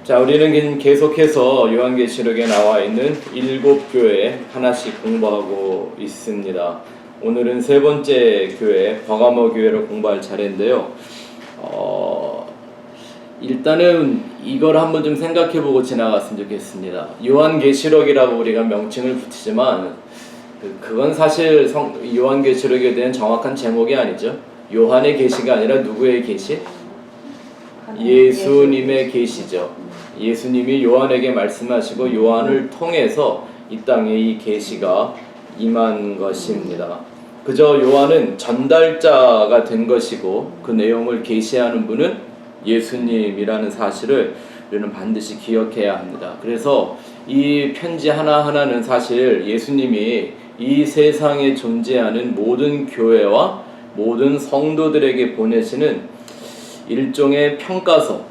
자, 우리는 계속해서 요한계시록에 나와 있는 7교회 하나씩 공부하고 있습니다. 오늘은 세 번째 교회, 버가모 교회를 공부할 차례인데요. 일단은 이걸 한번 좀 생각해보고 지나갔으면 좋겠습니다. 요한계시록이라고 우리가 명칭을 붙이지만 그건 사실 요한계시록에 대한 정확한 제목이 아니죠. 요한의 계시가 아니라 누구의 계시? 예수님의 계시죠. 예수님이 요한에게 말씀하시고 요한을 통해서 이 땅에 이 계시가 임한 것입니다. 그저 요한은 전달자가 된 것이고 그 내용을 계시하는 분은 예수님이라는 사실을 우리는 반드시 기억해야 합니다. 그래서 이 편지 하나하나는 사실 예수님이 이 세상에 존재하는 모든 교회와 모든 성도들에게 보내시는 일종의 평가서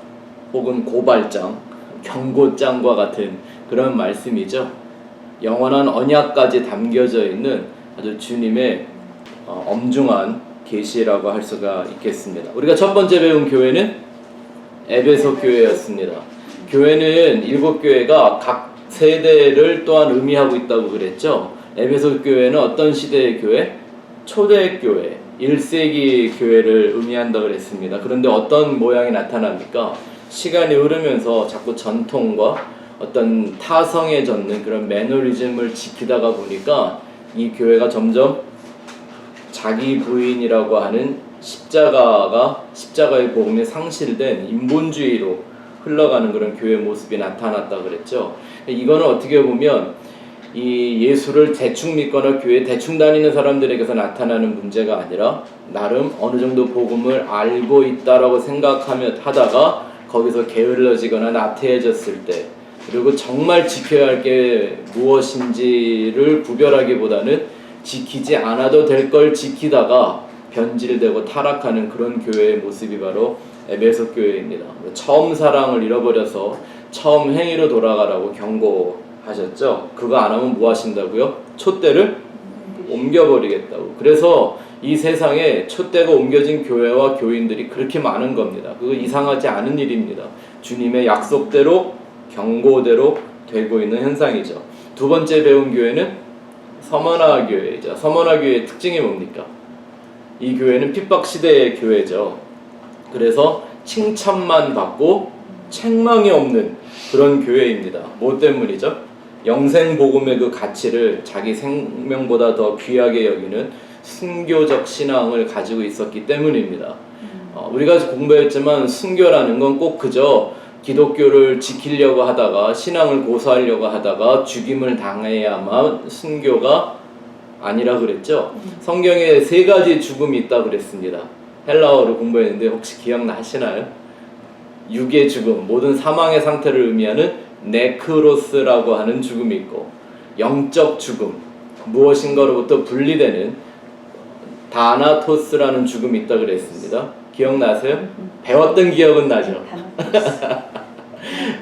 혹은 고발장, 경고장과 같은 그런 말씀이죠. 영원한 언약까지 담겨져 있는 아주 주님의 엄중한 계시라고 할 수가 있겠습니다. 우리가 첫 번째 배운 교회는 에베소 교회였습니다. 교회는 7교회가 각 세대를 또한 의미하고 있다고 그랬죠. 에베소 교회는 어떤 시대의 교회? 초대교회, 1세기 교회를 의미한다고 그랬습니다. 그런데 어떤 모양이 나타납니까? 시간이 흐르면서 자꾸 전통과 어떤 타성에 젖는 그런 매너리즘을 지키다가 보니까 이 교회가 점점 자기 부인이라고 하는 십자가의 복음이 상실된 인본주의로 흘러가는 그런 교회 모습이 나타났다 그랬죠. 이거는 어떻게 보면 이 예수를 대충 믿거나 교회 대충 다니는 사람들에게서 나타나는 문제가 아니라 나름 어느 정도 복음을 알고 있다라고 하다가 거기서 게을러지거나 나태해졌을 때, 그리고 정말 지켜야 할 게 무엇인지를 구별하기보다는 지키지 않아도 될 걸 지키다가 변질되고 타락하는 그런 교회의 모습이 바로 에베소 교회입니다. 처음 사랑을 잃어버려서 처음 행위로 돌아가라고 경고하셨죠. 그거 안 하면 뭐 하신다고요? 촛대를 옮겨버리겠다고. 그래서 이 세상에 촛대가 옮겨진 교회와 교인들이 그렇게 많은 겁니다. 그거 이상하지 않은 일입니다. 주님의 약속대로 경고대로 되고 있는 현상이죠. 두 번째 배운 교회는 서머나 교회이죠. 서머나 교회의 특징이 뭡니까? 이 교회는 핍박시대의 교회죠. 그래서 칭찬만 받고 책망이 없는 그런 교회입니다. 뭐 때문이죠? 영생복음의 그 가치를 자기 생명보다 더 귀하게 여기는 순교적 신앙을 가지고 있었기 때문입니다. 우리가 공부했지만 순교라는 건 꼭 그저 기독교를 지키려고 하다가 신앙을 고수하려고 하다가 죽임을 당해야만 순교가 아니라 그랬죠. 성경에 3가지 죽음이 있다 그랬습니다. 헬라어로 공부했는데 혹시 기억나시나요? 육의 죽음, 모든 사망의 상태를 의미하는 네크로스라고 하는 죽음이 있고, 영적 죽음, 무엇인가로부터 분리되는 다나토스라는 죽음이 있다 그랬습니다. 기억나세요? 배웠던 기억은 나죠?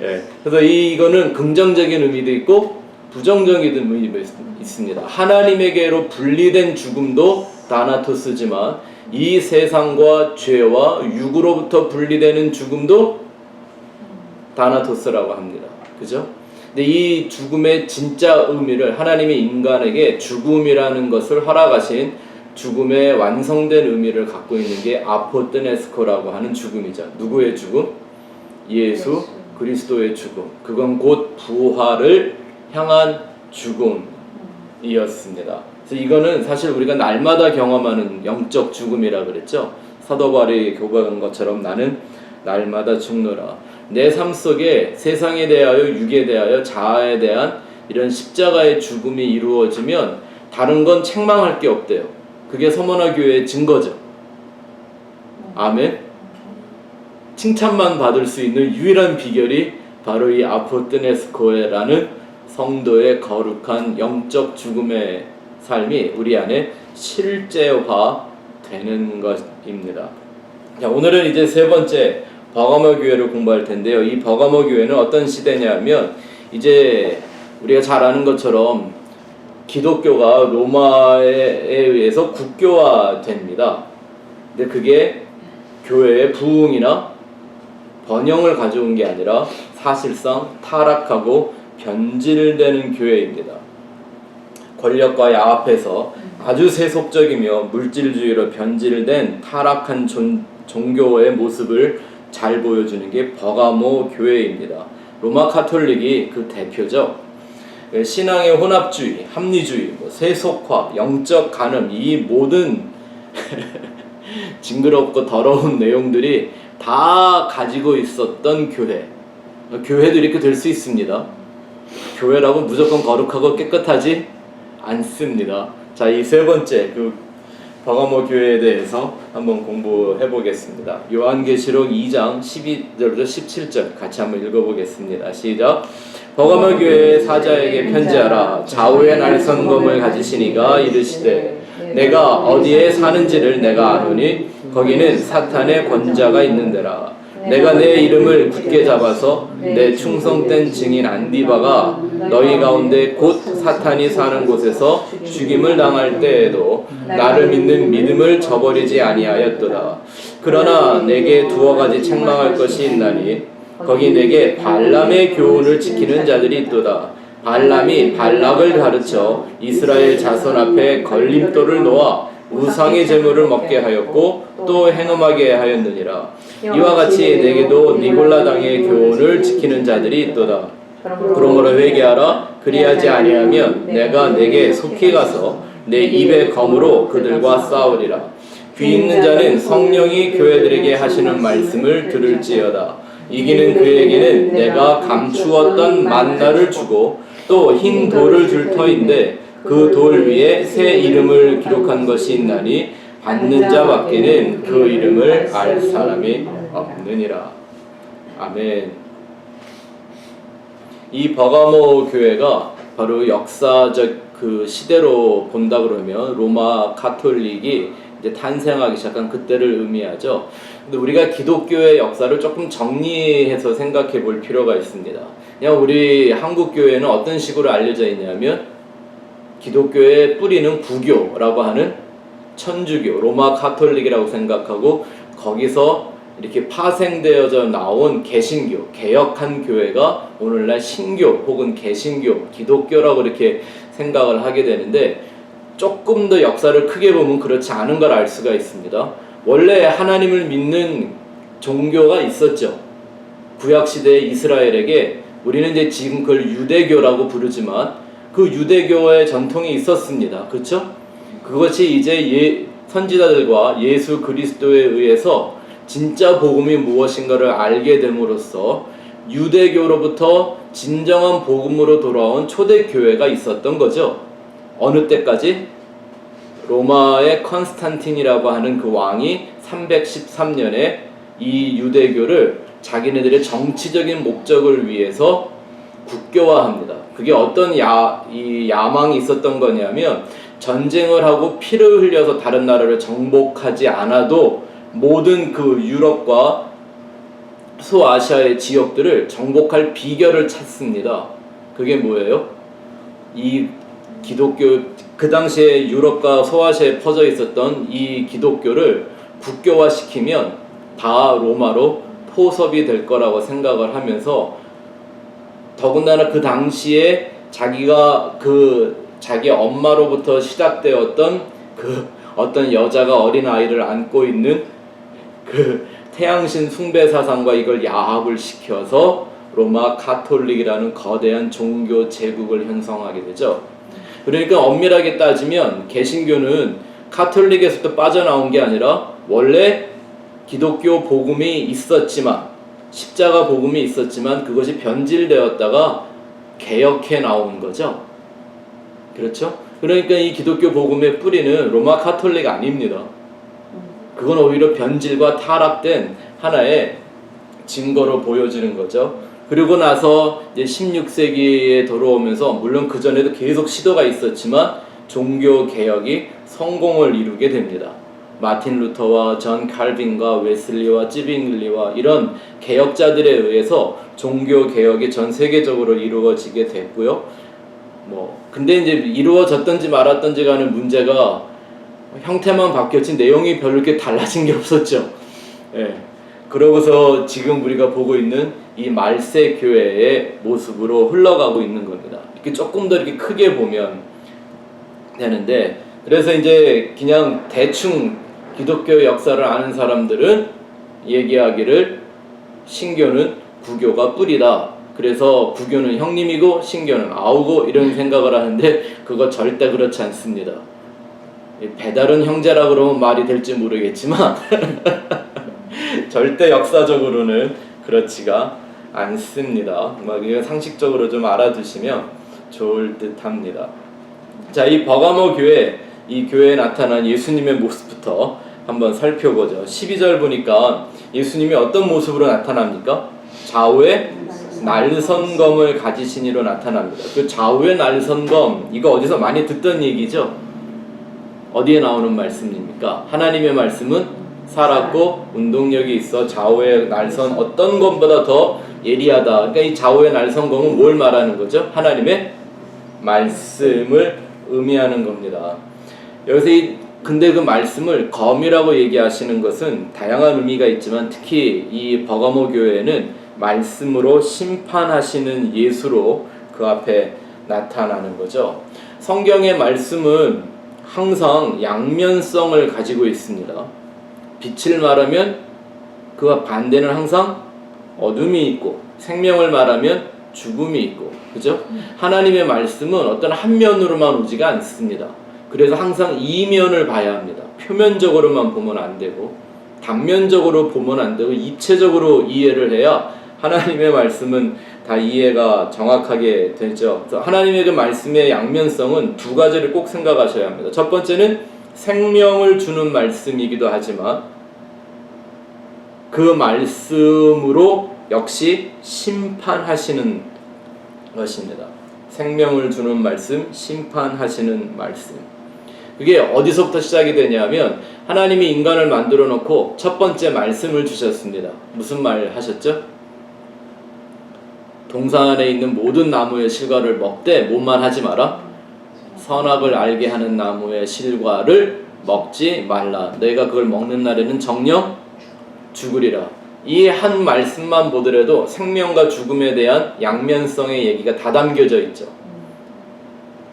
네, 그래서 이거는 긍정적인 의미도 있고 부정적인 의미도 있습니다. 하나님에게로 분리된 죽음도 다나토스지만 이 세상과 죄와 육으로부터 분리되는 죽음도 다나토스라고 합니다. 그죠? 근데 이 죽음의 진짜 의미를 하나님이 인간에게 죽음이라는 것을 허락하신 죽음의 완성된 의미를 갖고 있는 게 아포뜨네스코라고 하는 죽음이죠. 누구의 죽음? 예수 그리스도의 죽음. 그건 곧 부활을 향한 죽음이었습니다. 그래서 이거는 사실 우리가 날마다 경험하는 영적 죽음이라 그랬죠. 사도 바울이 고백한 것처럼 나는 날마다 죽노라. 내 삶 속에 세상에 대하여, 육에 대하여, 자아에 대한 이런 십자가의 죽음이 이루어지면 다른 건 책망할 게 없대요. 그게 서머나 교회의 증거죠. 아멘. 칭찬만 받을 수 있는 유일한 비결이 바로 이 아포뜨네스코라는 성도의 거룩한 영적 죽음의 삶이 우리 안에 실제화되는 것입니다. 자, 오늘은 이제 세 번째 버가모 교회를 공부할 텐데요. 이 버가모 교회는 어떤 시대냐면 이제 우리가 잘 아는 것처럼 기독교가 로마에 의해서 국교화됩니다. 근데 그게 교회의 부흥이나 번영을 가져온 게 아니라 사실상 타락하고 변질되는 교회입니다. 권력과 야합해서 아주 세속적이며 물질주의로 변질된 타락한 종교의 모습을 잘 보여주는 게 버가모 교회입니다. 로마 카톨릭이 그 대표죠. 신앙의 혼합주의, 합리주의, 세속화, 영적 간음, 이 모든 징그럽고 더러운 내용들이 다 가지고 있었던 교회. 교회도 이렇게 될 수 있습니다. 교회라고 무조건 거룩하고 깨끗하지 않습니다. 자, 이 세 번째 버가모 교회에 대해서 한번 공부해 보겠습니다. 요한계시록 2장 12절부터 17절 같이 한번 읽어보겠습니다. 시작. 버가모 교회의 사자에게 편지하라. 좌우에 날선 검을 가지시니가 이르시되 내가 어디에 사는지를 내가 아노니 거기는 사탄의 권자가 있는데라. 내가 내 이름을 굳게 잡아서 내 충성된 증인 안디바가 너희 가운데 곧 사탄이 사는 곳에서 죽임을 당할 때에도 나를 믿는 믿음을 저버리지 아니하였도다. 그러나 내게 두어 가지 책망할 것이 있나니 거기 내게 발람의 교훈을 지키는 자들이 있도다. 발람이 발락을 가르쳐 이스라엘 자손 앞에 걸림돌을 놓아 우상의 제물을 먹게 하였고 또 행음하게 하였느니라. 이와 같이 내게도 니골라당의 교훈을 지키는 자들이 있도다. 그러므로 회개하라. 그리하지 아니하면 내가 내게 속히 가서 내 입의 검으로 그들과 싸우리라. 귀 있는 자는 성령이 교회들에게 하시는 말씀을 들을지어다. 이기는 그에게는 내가 감추었던 만나를 주고 또 흰 돌을 줄 터인데 그 돌 위에 새 이름을 기록한 것이 있나니 받는 자밖에는 그 이름을 알 사람이 없느니라. 아멘. 이 버가모 교회가 바로 역사적 그 시대로 본다 그러면 로마 카톨릭이 이제 탄생하기 시작한 그때를 의미하죠. 근데 우리가 기독교의 역사를 조금 정리해서 생각해 볼 필요가 있습니다. 그냥 우리 한국 교회는 어떤 식으로 알려져 있냐면 기독교의 뿌리는 구교라고 하는 천주교, 로마 카톨릭이라고 생각하고 거기서 이렇게 파생되어져 나온 개신교, 개혁한 교회가 오늘날 신교 혹은 개신교, 기독교라고 이렇게 생각을 하게 되는데 조금 더 역사를 크게 보면 그렇지 않은 걸 알 수가 있습니다. 원래 하나님을 믿는 종교가 있었죠. 구약시대 이스라엘에게 우리는 이제 지금 그걸 유대교라고 부르지만 그 유대교의 전통이 있었습니다. 그렇죠? 그것이 이제 선지자들과 예수 그리스도에 의해서 진짜 복음이 무엇인가를 알게 됨으로써 유대교로부터 진정한 복음으로 돌아온 초대교회가 있었던 거죠. 어느 때까지? 로마의 컨스탄틴이라고 하는 그 왕이 313년에 이 유대교를 자기네들의 정치적인 목적을 위해서 국교화합니다. 그게 어떤 야망이 있었던 거냐면 전쟁을 하고 피를 흘려서 다른 나라를 정복하지 않아도 모든 그 유럽과 소아시아의 지역들을 정복할 비결을 찾습니다. 그게 뭐예요? 이 기독교, 그 당시에 유럽과 소아시아에 퍼져 있었던 이 기독교를 국교화시키면 다 로마로 포섭이 될 거라고 생각을 하면서 더군다나 그 당시에 자기가 자기 엄마로부터 시작되었던 그 어떤 여자가 어린 아이를 안고 있는 그 태양신 숭배 사상과 이걸 야합을 시켜서 로마 카톨릭이라는 거대한 종교 제국을 형성하게 되죠. 그러니까 엄밀하게 따지면 개신교는 카톨릭에서도 빠져나온 게 아니라 원래 기독교 복음이 있었지만 십자가 복음이 있었지만 그것이 변질되었다가 개혁해 나온 거죠. 그렇죠? 그러니까 이 기독교 복음의 뿌리는 로마 카톨릭 아닙니다. 그건 오히려 변질과 타락된 하나의 증거로 보여지는 거죠. 그리고 나서 이제 16세기에 들어오면서 물론 그 전에도 계속 시도가 있었지만 종교 개혁이 성공을 이루게 됩니다. 마틴 루터와 전 칼빈과 웨슬리와 찌빙글리와 이런 개혁자들에 의해서 종교 개혁이 전 세계적으로 이루어지게 됐고요. 근데 이제 이루어졌던지 말았던지 간의 문제가 형태만 바뀌었지 내용이 별로 이렇게 달라진 게 없었죠. 예. 그러고서 지금 우리가 보고 있는 이 말세 교회의 모습으로 흘러가고 있는 겁니다. 이렇게 조금 더 이렇게 크게 보면 되는데, 그래서 이제 그냥 대충 기독교 역사를 아는 사람들은 얘기하기를 신교는 구교가 뿌리다. 그래서 구교는 형님이고 신교는 아우고 이런 생각을 하는데 그거 절대 그렇지 않습니다. 배달은 형제라 그러면 말이 될지 모르겠지만 절대 역사적으로는 그렇지가 않습니다. 이건 상식적으로 좀 알아두시면 좋을 듯합니다. 자, 이 버가모 교회, 이 교회에 나타난 예수님의 모습부터 한번 살펴보죠. 12절 보니까 예수님이 어떤 모습으로 나타납니까? 좌우에 날선검을 가지신 이로 나타납니다. 그 좌우의 날선검, 이거 어디서 많이 듣던 얘기죠? 어디에 나오는 말씀입니까? 하나님의 말씀은 살았고 운동력이 있어 좌우의 날선 어떤 검보다 더 예리하다. 그러니까 이 좌우의 날선검은 뭘 말하는 거죠? 하나님의 말씀을 의미하는 겁니다. 여기서 근데 그 말씀을 검이라고 얘기하시는 것은 다양한 의미가 있지만 특히 이 버가모 교회에는 말씀으로 심판하시는 예수로 그 앞에 나타나는 거죠. 성경의 말씀은 항상 양면성을 가지고 있습니다. 빛을 말하면 그와 반대는 항상 어둠이 있고, 생명을 말하면 죽음이 있고, 그죠? 하나님의 말씀은 어떤 한 면으로만 오지가 않습니다. 그래서 항상 이면을 봐야 합니다. 표면적으로만 보면 안 되고, 단면적으로 보면 안 되고, 입체적으로 이해를 해야 하나님의 말씀은 다 이해가 정확하게 되죠. 하나님의 그 말씀의 양면성은 두 가지를 꼭 생각하셔야 합니다. 첫 번째는 생명을 주는 말씀이기도 하지만 그 말씀으로 역시 심판하시는 것입니다. 생명을 주는 말씀, 심판하시는 말씀. 그게 어디서부터 시작이 되냐면 하나님이 인간을 만들어 놓고 첫 번째 말씀을 주셨습니다. 무슨 말 하셨죠? 동산 안에 있는 모든 나무의 실과를 먹되 뭐만 하지 마라? 선악을 알게 하는 나무의 실과를 먹지 말라. 너희가 그걸 먹는 날에는 정녕 죽으리라. 이 한 말씀만 보더라도 생명과 죽음에 대한 양면성의 얘기가 다 담겨져 있죠.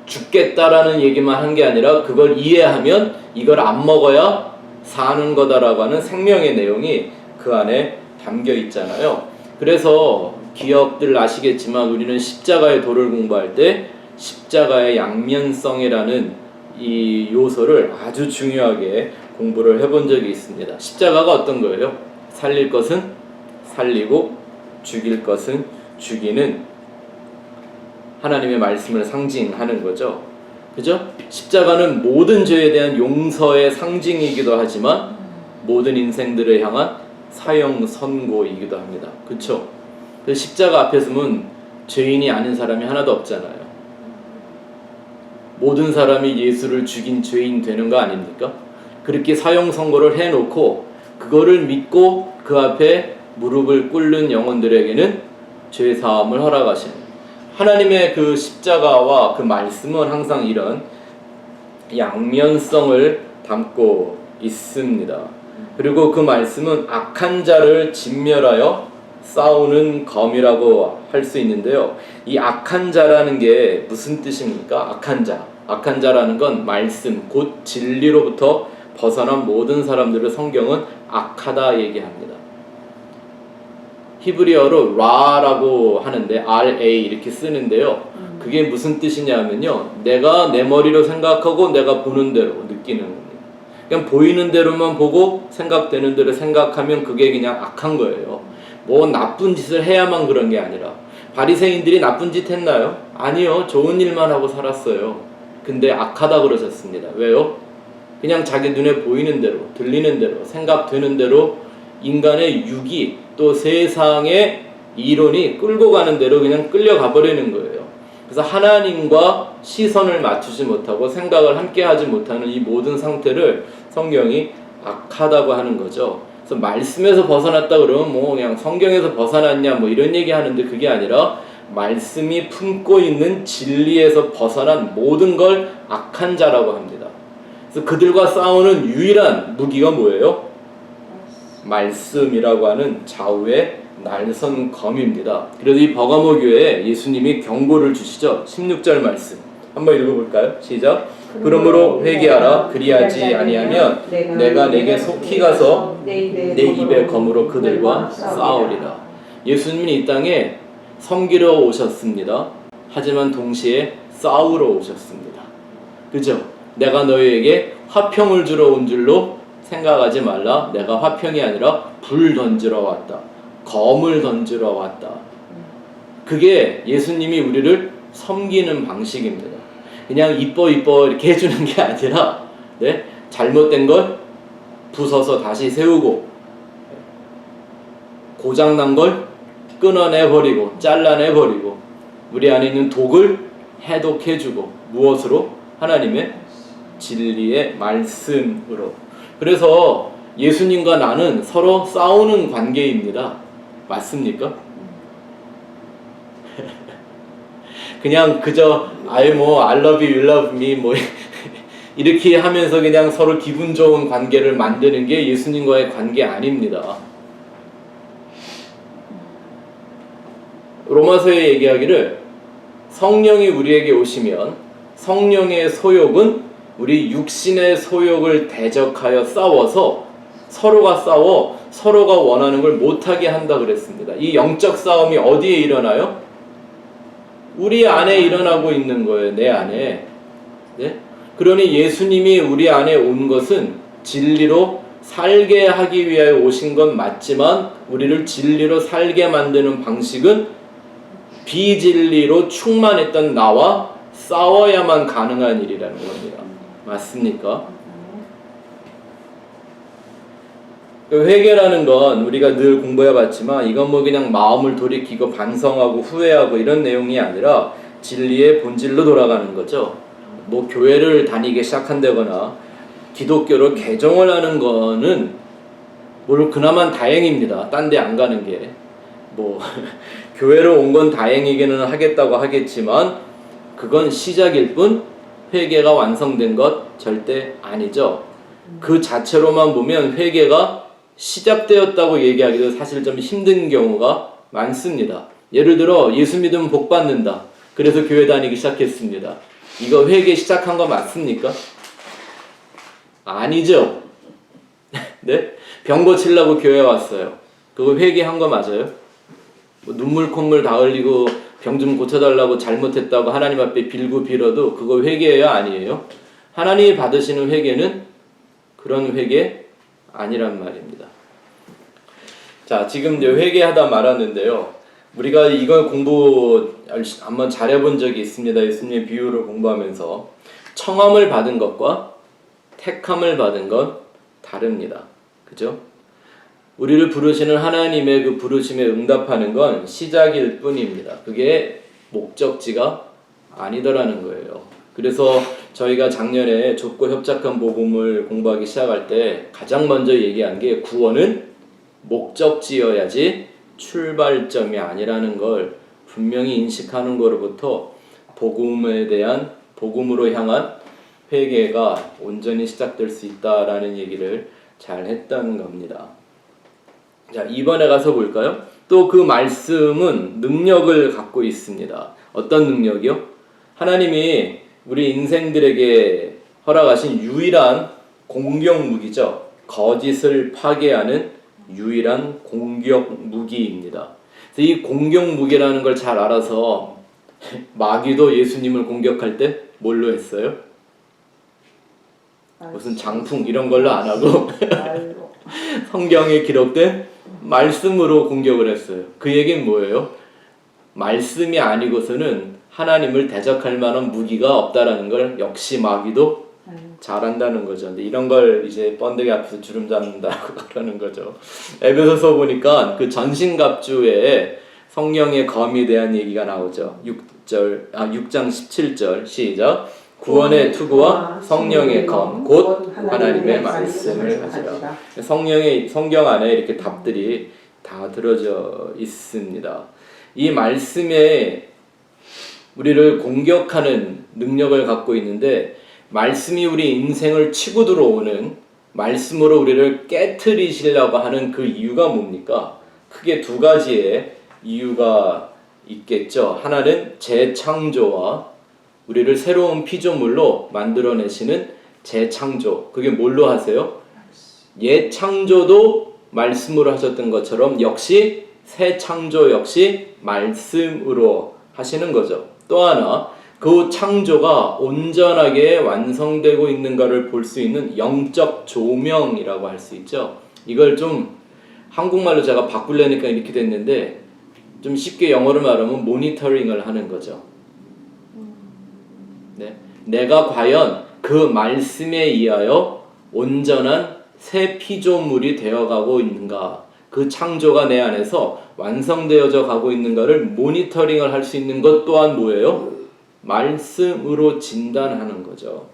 죽겠다라는 얘기만 한 게 아니라 그걸 이해하면 이걸 안 먹어야 사는 거다라고 하는 생명의 내용이 그 안에 담겨 있잖아요. 그래서 기억들 아시겠지만 우리는 십자가의 도를 공부할 때 십자가의 양면성이라는 이 요소를 아주 중요하게 공부를 해본 적이 있습니다. 십자가가 어떤 거예요? 살릴 것은 살리고 죽일 것은 죽이는 하나님의 말씀을 상징하는 거죠. 그죠? 십자가는 모든 죄에 대한 용서의 상징이기도 하지만 모든 인생들을 향한 사형 선고이기도 합니다. 그렇죠? 그 십자가 앞에 서면 죄인이 아닌 사람이 하나도 없잖아요. 모든 사람이 예수를 죽인 죄인 되는 거 아닙니까? 그렇게 사형 선고를 해놓고 그거를 믿고 그 앞에 무릎을 꿇는 영혼들에게는 죄 사함을 허락하시는 하나님의 그 십자가와 그 말씀은 항상 이런 양면성을 담고 있습니다. 그리고 그 말씀은 악한 자를 진멸하여 싸우는 검이라고 할 수 있는데요. 이 악한 자라는 게 무슨 뜻입니까? 악한 자. 악한 자라는 건 말씀, 곧 진리로부터 벗어난 모든 사람들을 성경은 악하다 얘기합니다. 히브리어로 라라고 하는데 RA 이렇게 쓰는데요. 그게 무슨 뜻이냐면요. 내가 내 머리로 생각하고 내가 보는 대로 느끼는 겁니다. 그냥 보이는 대로만 보고 생각되는 대로 생각하면 그게 그냥 악한 거예요. 뭐 나쁜 짓을 해야만 그런 게 아니라 바리새인들이 나쁜 짓 했나요? 아니요. 좋은 일만 하고 살았어요. 근데 악하다 그러셨습니다. 왜요? 그냥 자기 눈에 보이는 대로, 들리는 대로, 생각되는 대로 인간의 육이 또 세상의 이론이 끌고 가는 대로 그냥 끌려가 버리는 거예요. 그래서 하나님과 시선을 맞추지 못하고 생각을 함께 하지 못하는 이 모든 상태를 성경이 악하다고 하는 거죠. 그래서 말씀에서 벗어났다 그러면 뭐 그냥 성경에서 벗어났냐 뭐 이런 얘기 하는데 그게 아니라 말씀이 품고 있는 진리에서 벗어난 모든 걸 악한 자라고 합니다. 그래서 그들과 싸우는 유일한 무기가 뭐예요? 말씀이라고 하는 좌우의 날선 검입니다. 그래서 이 버가모 교회에 예수님이 경고를 주시죠. 16절 말씀 한번 읽어볼까요? 시작. 그러므로 회개하라. 그리하지 아니하면 내가 내게 속히 가서 내 입의 검으로 그들과 싸우리라. 예수님은 이 땅에 섬기러 오셨습니다. 하지만 동시에 싸우러 오셨습니다. 그죠? 내가 너희에게 화평을 주러 온 줄로 생각하지 말라. 내가 화평이 아니라 불 던지러 왔다. 검을 던지러 왔다. 그게 예수님이 우리를 섬기는 방식입니다. 그냥 이뻐 이렇게 해주는 게 아니라 네? 잘못된 걸 부숴서 다시 세우고 고장난 걸 끊어내버리고 잘라내버리고 우리 안에 있는 독을 해독해주고 무엇으로? 하나님의 진리의 말씀으로. 그래서 예수님과 나는 서로 싸우는 관계입니다. 맞습니까? 그냥 그저 I love you, you love me 이렇게 하면서 그냥 서로 기분 좋은 관계를 만드는 게 예수님과의 관계 아닙니다. 로마서에 얘기하기를 성령이 우리에게 오시면 성령의 소욕은 우리 육신의 소욕을 대적하여 싸워서 서로가 싸워 서로가 원하는 걸 못하게 한다 그랬습니다. 이 영적 싸움이 어디에 일어나요? 우리 안에 일어나고 있는 거예요. 내 안에. 네? 그러니 예수님이 우리 안에 온 것은 진리로 살게 하기 위하여 오신 건 맞지만 우리를 진리로 살게 만드는 방식은 비진리로 충만했던 나와 싸워야만 가능한 일이라는 겁니다. 맞습니까? 회개라는 건 우리가 늘 공부해봤지만 이건 그냥 마음을 돌이키고 반성하고 후회하고 이런 내용이 아니라 진리의 본질로 돌아가는 거죠. 교회를 다니기 시작한다거나 기독교로 개종을 하는 거는 그나마 다행입니다. 딴 데 안 가는 게. 교회로 온 건 다행이기는 하겠다고 하겠지만 그건 시작일 뿐 회개가 완성된 것 절대 아니죠. 그 자체로만 보면 회개가 시작되었다고 얘기하기도 사실 좀 힘든 경우가 많습니다. 예를 들어 예수 믿으면 복 받는다. 그래서 교회 다니기 시작했습니다. 이거 회개 시작한 거 맞습니까? 아니죠. 네? 병 고치려고 교회 왔어요. 그거 회개한 거 맞아요? 눈물 콧물 다 흘리고 병 좀 고쳐달라고 잘못했다고 하나님 앞에 빌고 빌어도 그거 회개예요? 아니에요? 하나님이 받으시는 회개는 그런 회개 아니란 말입니다. 자, 지금 이제 회개하다 말았는데요. 우리가 이걸 공부 한번 잘해본 적이 있습니다. 예수님의 비유를 공부하면서 청함을 받은 것과 택함을 받은 건 다릅니다. 그죠? 우리를 부르시는 하나님의 그 부르심에 응답하는 건 시작일 뿐입니다. 그게 목적지가 아니더라는 거예요. 그래서 저희가 작년에 좁고 협착한 복음을 공부하기 시작할 때 가장 먼저 얘기한 게 구원은 목적지여야지 출발점이 아니라는 걸 분명히 인식하는 거로부터 복음으로 향한 회개가 온전히 시작될 수 있다라는 얘기를 잘 했던 겁니다. 자, 이번에 가서 볼까요? 또 그 말씀은 능력을 갖고 있습니다. 어떤 능력이요? 하나님이 우리 인생들에게 허락하신 유일한 공격 무기죠. 거짓을 파괴하는 유일한 공격 무기입니다. 그래서 이 공격 무기라는 걸 잘 알아서 마귀도 예수님을 공격할 때 뭘로 했어요? 무슨 장풍 이런 걸로 안 하고 성경에 기록된 말씀으로 공격을 했어요. 그 얘기는 뭐예요? 말씀이 아니고서는 하나님을 대적할 만한 무기가 없다라는 걸 역시 마귀도 잘한다는 거죠. 근데 이런 걸 이제 번데기 앞에서 주름 잡는다고 그러는 거죠. 에베소서 보니까 그 전신갑주에 성령의 검에 대한 얘기가 나오죠. 6장 17절 시작. 구원의 투구와 성령의 검, 곧 하나님의 말씀을 가지라. 성경 안에 이렇게 답들이 다 들어져 있습니다. 이 말씀에 우리를 공격하는 능력을 갖고 있는데 말씀이 우리 인생을 치고 들어오는 말씀으로 우리를 깨트리시려고 하는 그 이유가 뭡니까? 크게 두 가지의 이유가 있겠죠. 하나는 재창조와 우리를 새로운 피조물로 만들어내시는 재창조. 그게 뭘로 하세요? 옛 창조도 말씀으로 하셨던 것처럼 역시 새 창조 역시 말씀으로 하시는 거죠. 또 하나, 그 창조가 온전하게 완성되고 있는가를 볼 수 있는 영적 조명이라고 할 수 있죠. 이걸 좀 한국말로 제가 바꾸려니까 이렇게 됐는데 좀 쉽게 영어로 말하면 모니터링을 하는 거죠. 네. 내가 과연 그 말씀에 의하여 온전한 새 피조물이 되어가고 있는가, 그 창조가 내 안에서 완성되어져 가고 있는가를 모니터링을 할 수 있는 것 또한 뭐예요? 말씀으로 진단하는 거죠.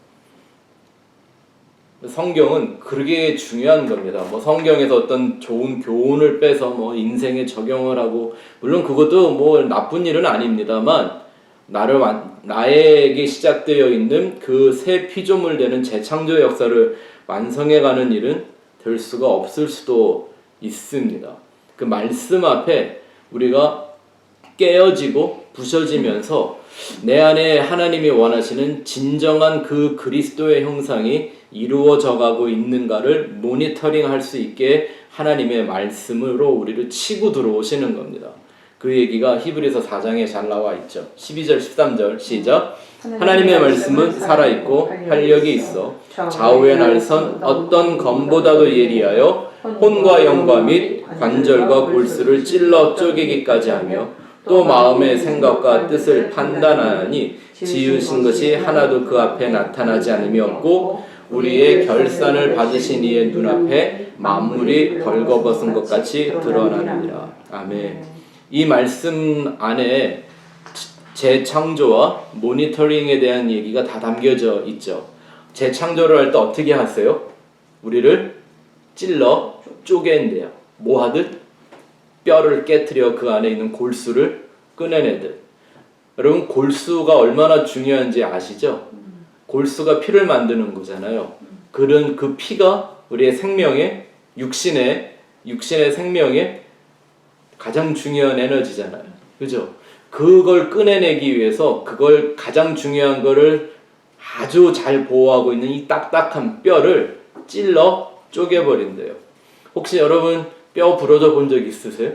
성경은 그게 중요한 겁니다. 뭐 성경에서 어떤 좋은 교훈을 빼서 뭐 인생에 적용을 하고, 물론 그것도 뭐 나쁜 일은 아닙니다만, 나에게 시작되어 있는 그 새 피조물 되는 재창조 역사를 완성해가는 일은 될 수가 없을 수도 있습니다. 그 말씀 앞에 우리가 깨어지고 부셔지면서 내 안에 하나님이 원하시는 진정한 그 그리스도의 형상이 이루어져 가고 있는가를 모니터링 할 수 있게 하나님의 말씀으로 우리를 치고 들어오시는 겁니다. 그 얘기가 히브리서 4장에 잘 나와 있죠. 12절 13절 시작. 하나님의 말씀은 살아있고 활력이 있어 좌우의 날선 어떤 검보다도 예리하여 혼과 영과 및 관절과 골수를 찔러 쪼개기까지 하며 또 마음의 생각과 뜻을 판단하니 지으신 것이 하나도 그 앞에 나타나지 않음이 없고 우리의 결산을 받으신 이의 눈앞에 만물이 벌거벗은 것 같이 드러나느니라. 아멘. 이 말씀 안에 재창조와 모니터링에 대한 얘기가 다 담겨져 있죠. 재창조를 할 때 어떻게 하세요? 우리를 찔러 쪼갠대요. 뭐 하듯? 뼈를 깨트려 그 안에 있는 골수를 꺼내내듯. 여러분, 골수가 얼마나 중요한지 아시죠? 골수가 피를 만드는 거잖아요. 그런 그 피가 우리의 생명의 육신의 생명의 가장 중요한 에너지잖아요. 그죠? 그걸 꺼내내기 위해서 그걸 가장 중요한 거를 아주 잘 보호하고 있는 이 딱딱한 뼈를 찔러 쪼개버린대요. 혹시 여러분 뼈 부러져 본 적 있으세요?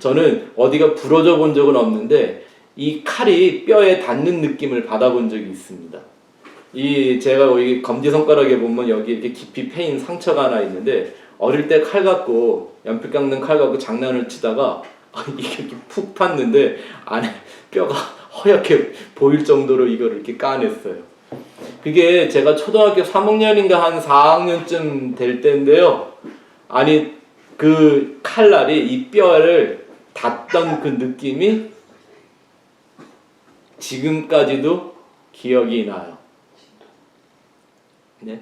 저는 어디가 부러져 본 적은 없는데 이 칼이 뼈에 닿는 느낌을 받아본 적이 있습니다. 제가 여기 검지손가락에 보면 여기 이렇게 깊이 패인 상처가 하나 있는데 어릴 때 칼 갖고 연필 깎는 칼 갖고 장난을 치다가 이게 이렇게 푹 팠는데 안에 뼈가 허옇게 보일 정도로 이걸 이렇게 까냈어요. 그게 제가 초등학교 3학년인가 한 4학년쯤 될 때인데요. 아니 그 칼날이 이 뼈를 닿던 그 느낌이 지금까지도 기억이 나요. 네.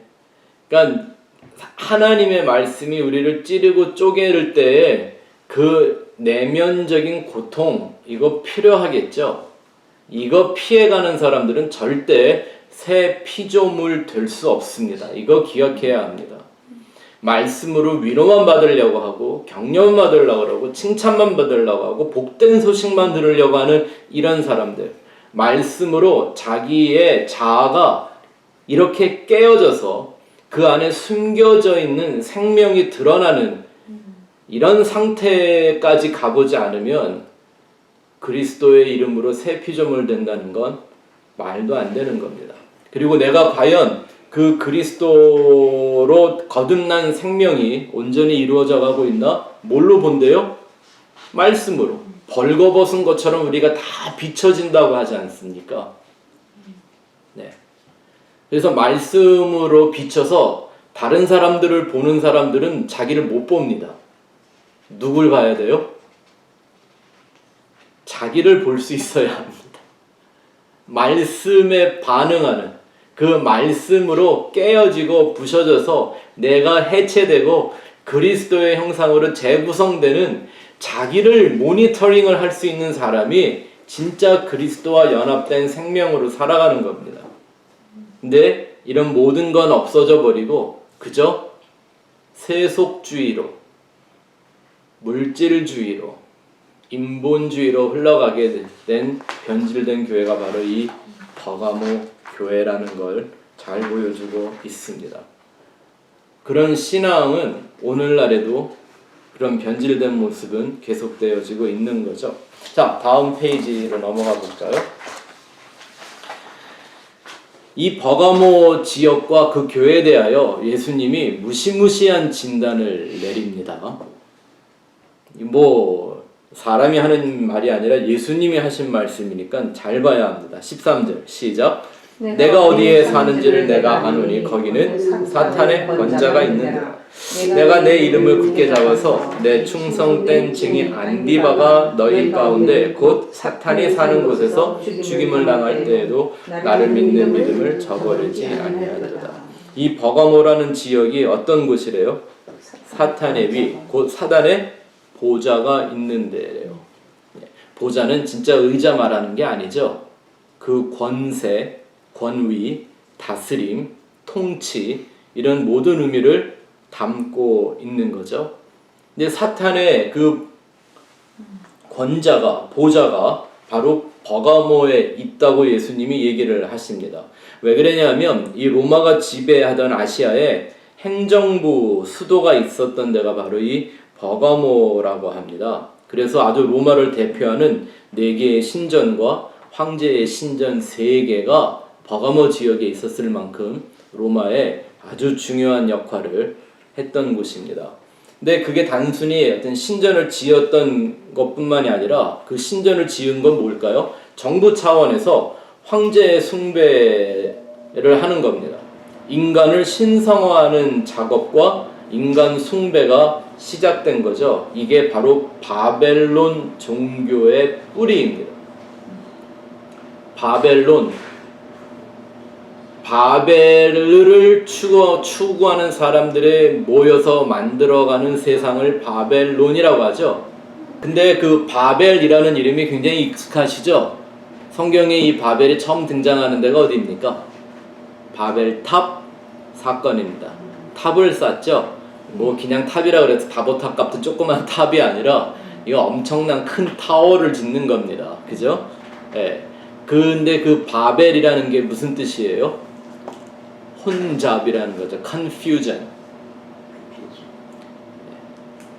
그러니까 하나님의 말씀이 우리를 찌르고 쪼개를 때에 그 내면적인 고통, 이거 필요하겠죠. 이거 피해가는 사람들은 절대 새 피조물 될 수 없습니다. 이거 기억해야 합니다. 말씀으로 위로만 받으려고 하고 격려만 받으려고 하고 칭찬만 받으려고 하고 복된 소식만 들으려고 하는 이런 사람들, 말씀으로 자기의 자아가 이렇게 깨어져서 그 안에 숨겨져 있는 생명이 드러나는 이런 상태까지 가보지 않으면 그리스도의 이름으로 새 피조물 된다는 건 말도 안 되는 겁니다. 그리고 내가 과연 그 그리스도로 거듭난 생명이 온전히 이루어져 가고 있나? 뭘로 본대요? 말씀으로. 벌거벗은 것처럼 우리가 다 비춰진다고 하지 않습니까? 네. 그래서 말씀으로 비춰서 다른 사람들을 보는 사람들은 자기를 못 봅니다. 누굴 봐야 돼요? 자기를 볼 수 있어야 합니다. 말씀에 반응하는 그 말씀으로 깨어지고 부셔져서 내가 해체되고 그리스도의 형상으로 재구성되는 자기를 모니터링을 할 수 있는 사람이 진짜 그리스도와 연합된 생명으로 살아가는 겁니다. 근데 이런 모든 건 없어져 버리고 그저 세속주의로, 물질주의로, 인본주의로 흘러가게 된 변질된 교회가 바로 이 버가모 교회라는 걸 잘 보여주고 있습니다. 그런 신앙은 오늘날에도 그런 변질된 모습은 계속되어지고 있는 거죠. 자, 다음 페이지로 넘어가 볼까요? 이 버가모 지역과 그 교회에 대하여 예수님이 무시무시한 진단을 내립니다. 뭐 사람이 하는 말이 아니라 예수님이 하신 말씀이니까 잘 봐야 합니다. 13절 시작. 내가 어디에 사는지를 내가 아노니 거기는 사탄의 권자가 있는데 내가 내 이름을 굳게 잡아서 내 충성된 증인 안디바가 너희 가운데 곧 사탄이 사는 곳에서 죽임을 당할 때에도 나를 믿는 믿음을 저버리지 아니하리로다. 이 버가모라는 지역이 어떤 곳이래요? 사탄의 위, 곧 사단의 보좌가 있는 데래요. 보좌는 진짜 의자 말하는 게 아니죠. 그 권세, 권위, 다스림, 통치 이런 모든 의미를 담고 있는 거죠. 근데 사탄의 그 권자가, 보좌가 바로 버가모에 있다고 예수님이 얘기를 하십니다. 왜 그러냐면 이 로마가 지배하던 아시아에 행정부 수도가 있었던 데가 바로 이 버가모라고 합니다. 그래서 아주 로마를 대표하는 4개의 신전과 황제의 신전 3개가 버가모 지역에 있었을 만큼 로마에 아주 중요한 역할을 했던 곳입니다. 근데 그게 단순히 어떤 신전을 지었던 것뿐만이 아니라 그 신전을 지은 건 뭘까요? 정부 차원에서 황제의 숭배를 하는 겁니다. 인간을 신성화하는 작업과 인간 숭배가 시작된 거죠. 이게 바로 바벨론 종교의 뿌리입니다. 바벨을 추구하는 사람들이 모여서 만들어가는 세상을 바벨론이라고 하죠. 근데 그 바벨이라는 이름이 굉장히 익숙하시죠? 성경에 이 바벨이 처음 등장하는 데가 어디입니까? 바벨탑 사건입니다. 탑을 쌓죠. 뭐 그냥 탑이라 그래서 다보탑 같은 조그만 탑이 아니라 이거 엄청난 큰 타워를 짓는 겁니다. 그죠? 예. 근데 그 바벨이라는 게 무슨 뜻이에요? 혼잡이라는 거죠. confusion.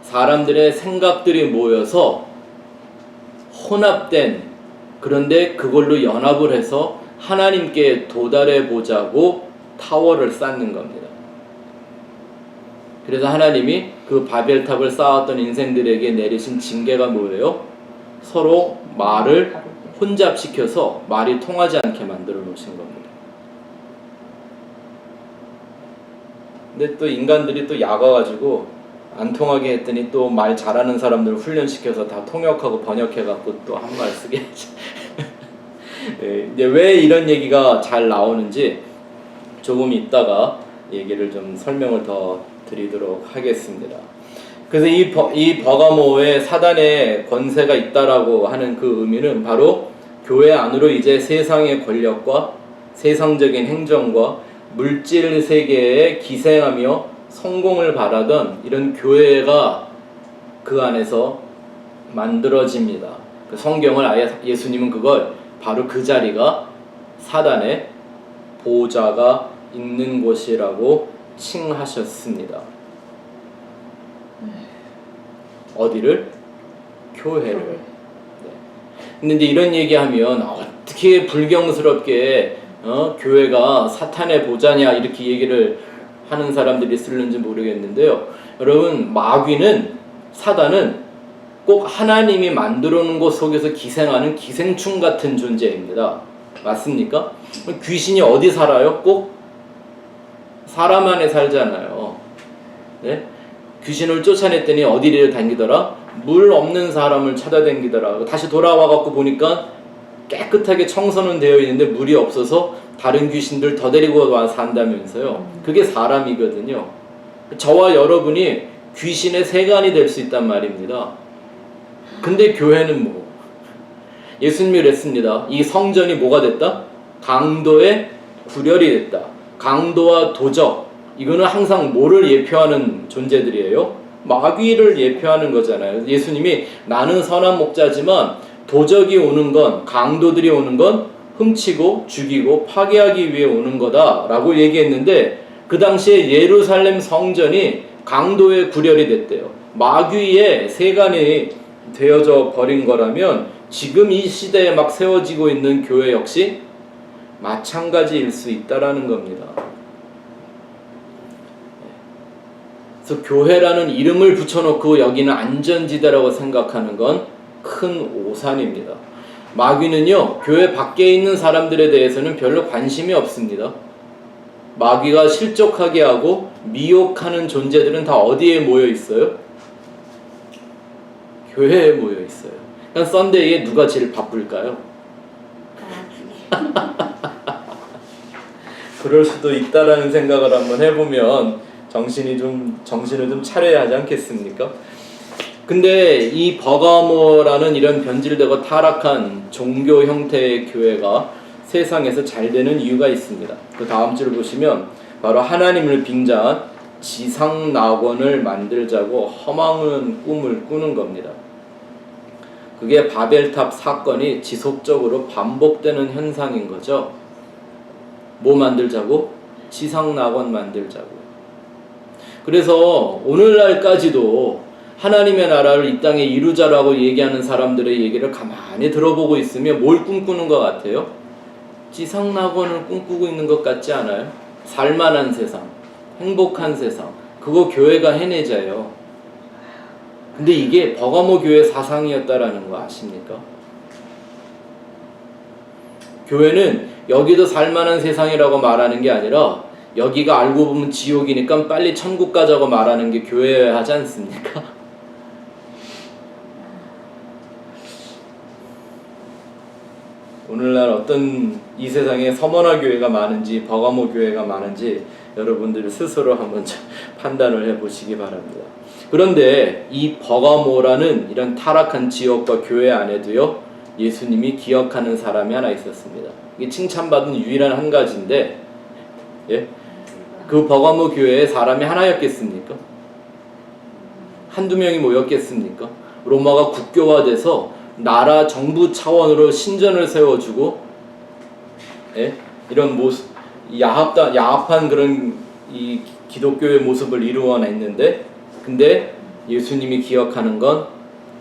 사람들의 생각들이 모여서 혼합된, 그런데 그걸로 연합을 해서 하나님께 도달해 보자고 타워를 쌓는 겁니다. 그래서 하나님이 그 바벨탑을 쌓았던 인생들에게 내리신 징계가 뭐예요? 서로 말을 혼잡시켜서 말이 통하지 않게 만들어 놓으신 겁니다. 근데 또 인간들이 또 약아가지고 안 통하게 했더니 또 말 잘하는 사람들을 훈련시켜서 다 통역하고 번역해갖고 또 한 말 쓰게 하죠. 네, 왜 이런 얘기가 잘 나오는지 조금 있다가 얘기를 좀 설명을 더 드리도록 하겠습니다. 그래서 이 버가모에 사단의 권세가 있다라고 하는 그 의미는 바로 교회 안으로 이제 세상의 권력과 세상적인 행정과 물질 세계에 기생하며 성공을 바라던 이런 교회가 그 안에서 만들어집니다. 그 성경을 아예 예수님은 그걸 바로 그 자리가 사단의 보좌가 있는 곳이라고 칭하셨습니다. 어디를? 교회를. 네. 근데 이제 이런 얘기하면 어떻게 불경스럽게 교회가 사탄의 보좌냐 이렇게 얘기를 하는 사람들이 있을는지 모르겠는데요. 여러분, 마귀는, 사단은 꼭 하나님이 만들어 놓은 것 속에서 기생하는 기생충 같은 존재입니다. 맞습니까? 귀신이 어디 살아요? 꼭 사람 안에 살잖아요. 네? 귀신을 쫓아냈더니 어디를 다니더라? 물 없는 사람을 찾아다니더라. 다시 돌아와갖고 보니까 깨끗하게 청소는 되어 있는데 물이 없어서 다른 귀신들 더 데리고 와 산다면서요. 그게 사람이거든요. 저와 여러분이 귀신의 세간이 될 수 있단 말입니다. 근데 교회는 뭐? 예수님이 그랬습니다. 이 성전이 뭐가 됐다? 강도의 구렬이 됐다. 강도와 도적, 이거는 항상 뭐를 예표하는 존재들이에요? 마귀를 예표하는 거잖아요. 예수님이 나는 선한 목자지만 도적이 오는 건, 강도들이 오는 건 훔치고 죽이고 파괴하기 위해 오는 거다라고 얘기했는데, 그 당시에 예루살렘 성전이 강도의 구렬이 됐대요. 마귀의 세간이 되어져 버린 거라면 지금 이 시대에 막 세워지고 있는 교회 역시 마찬가지일 수 있다라는 겁니다. 그래서 교회라는 이름을 붙여놓고 여기는 안전지대라고 생각하는 건 큰 오산입니다. 마귀는요, 교회 밖에 있는 사람들에 대해서는 별로 관심이 없습니다. 마귀가 실족하게 하고 미혹하는 존재들은 다 어디에 모여 있어요? 교회에 모여 있어요. 그러니까 썬데이에 누가 제일 바쁠까요? 그럴 수도 있다라는 생각을 한번 해보면 정신을 좀 차려야 하지 않겠습니까? 근데 이 버가모라는 이런 변질되고 타락한 종교 형태의 교회가 세상에서 잘 되는 이유가 있습니다. 그 다음 줄을 보시면 바로 하나님을 빙자한 지상낙원을 만들자고 허망한 꿈을 꾸는 겁니다. 그게 바벨탑 사건이 지속적으로 반복되는 현상인 거죠. 뭐 만들자고? 지상낙원 만들자고. 그래서 오늘날까지도 하나님의 나라를 이 땅에 이루자라고 얘기하는 사람들의 얘기를 가만히 들어보고 있으면 뭘 꿈꾸는 것 같아요? 지상낙원을 꿈꾸고 있는 것 같지 않아요? 살만한 세상, 행복한 세상, 그거 교회가 해내자요. 근데 이게 버가모 교회 사상이었다라는 거 아십니까? 교회는 여기도 살만한 세상이라고 말하는 게 아니라 여기가 알고 보면 지옥이니까 빨리 천국 가자고 말하는 게 교회 하지 않습니까? 오늘날 어떤 이 세상에 서머나 교회가 많은지 버가모 교회가 많은지 여러분들이 스스로 한번 판단을 해보시기 바랍니다. 그런데 이 버가모라는 이런 타락한 지역과 교회 안에도요, 예수님이 기억하는 사람이 하나 있었습니다. 이게 칭찬받은 유일한 한 가지인데, 예? 그 버가모 교회에 사람이 하나였겠습니까? 한두 명이 모였겠습니까? 로마가 국교화돼서 나라 정부 차원으로 신전을 세워주고, 예? 이런 모습, 야합한 그런 이 기독교의 모습을 이루어냈는데, 근데 예수님이 기억하는 건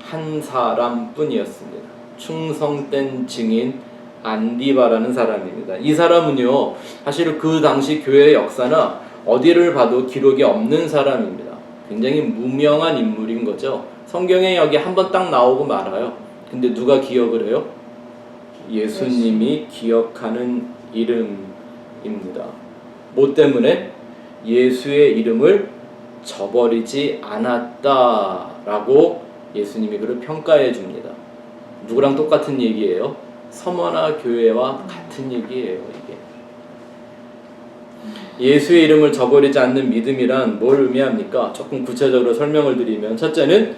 한 사람뿐이었습니다. 충성된 증인 안디바라는 사람입니다. 이 사람은요, 사실 그 당시 교회의 역사나 어디를 봐도 기록이 없는 사람입니다. 굉장히 무명한 인물인 거죠. 성경에 여기 한번 딱 나오고 말아요. 근데 누가 기억을 해요? 예수님이 기억하는 이름입니다. 뭐 때문에? 예수의 이름을 저버리지 않았다라고 예수님이 그를 평가해 줍니다. 누구랑 똑같은 얘기예요? 서머나 교회와 같은 얘기예요. 이게 예수의 이름을 저버리지 않는 믿음이란 뭘 의미합니까? 조금 구체적으로 설명을 드리면, 첫째는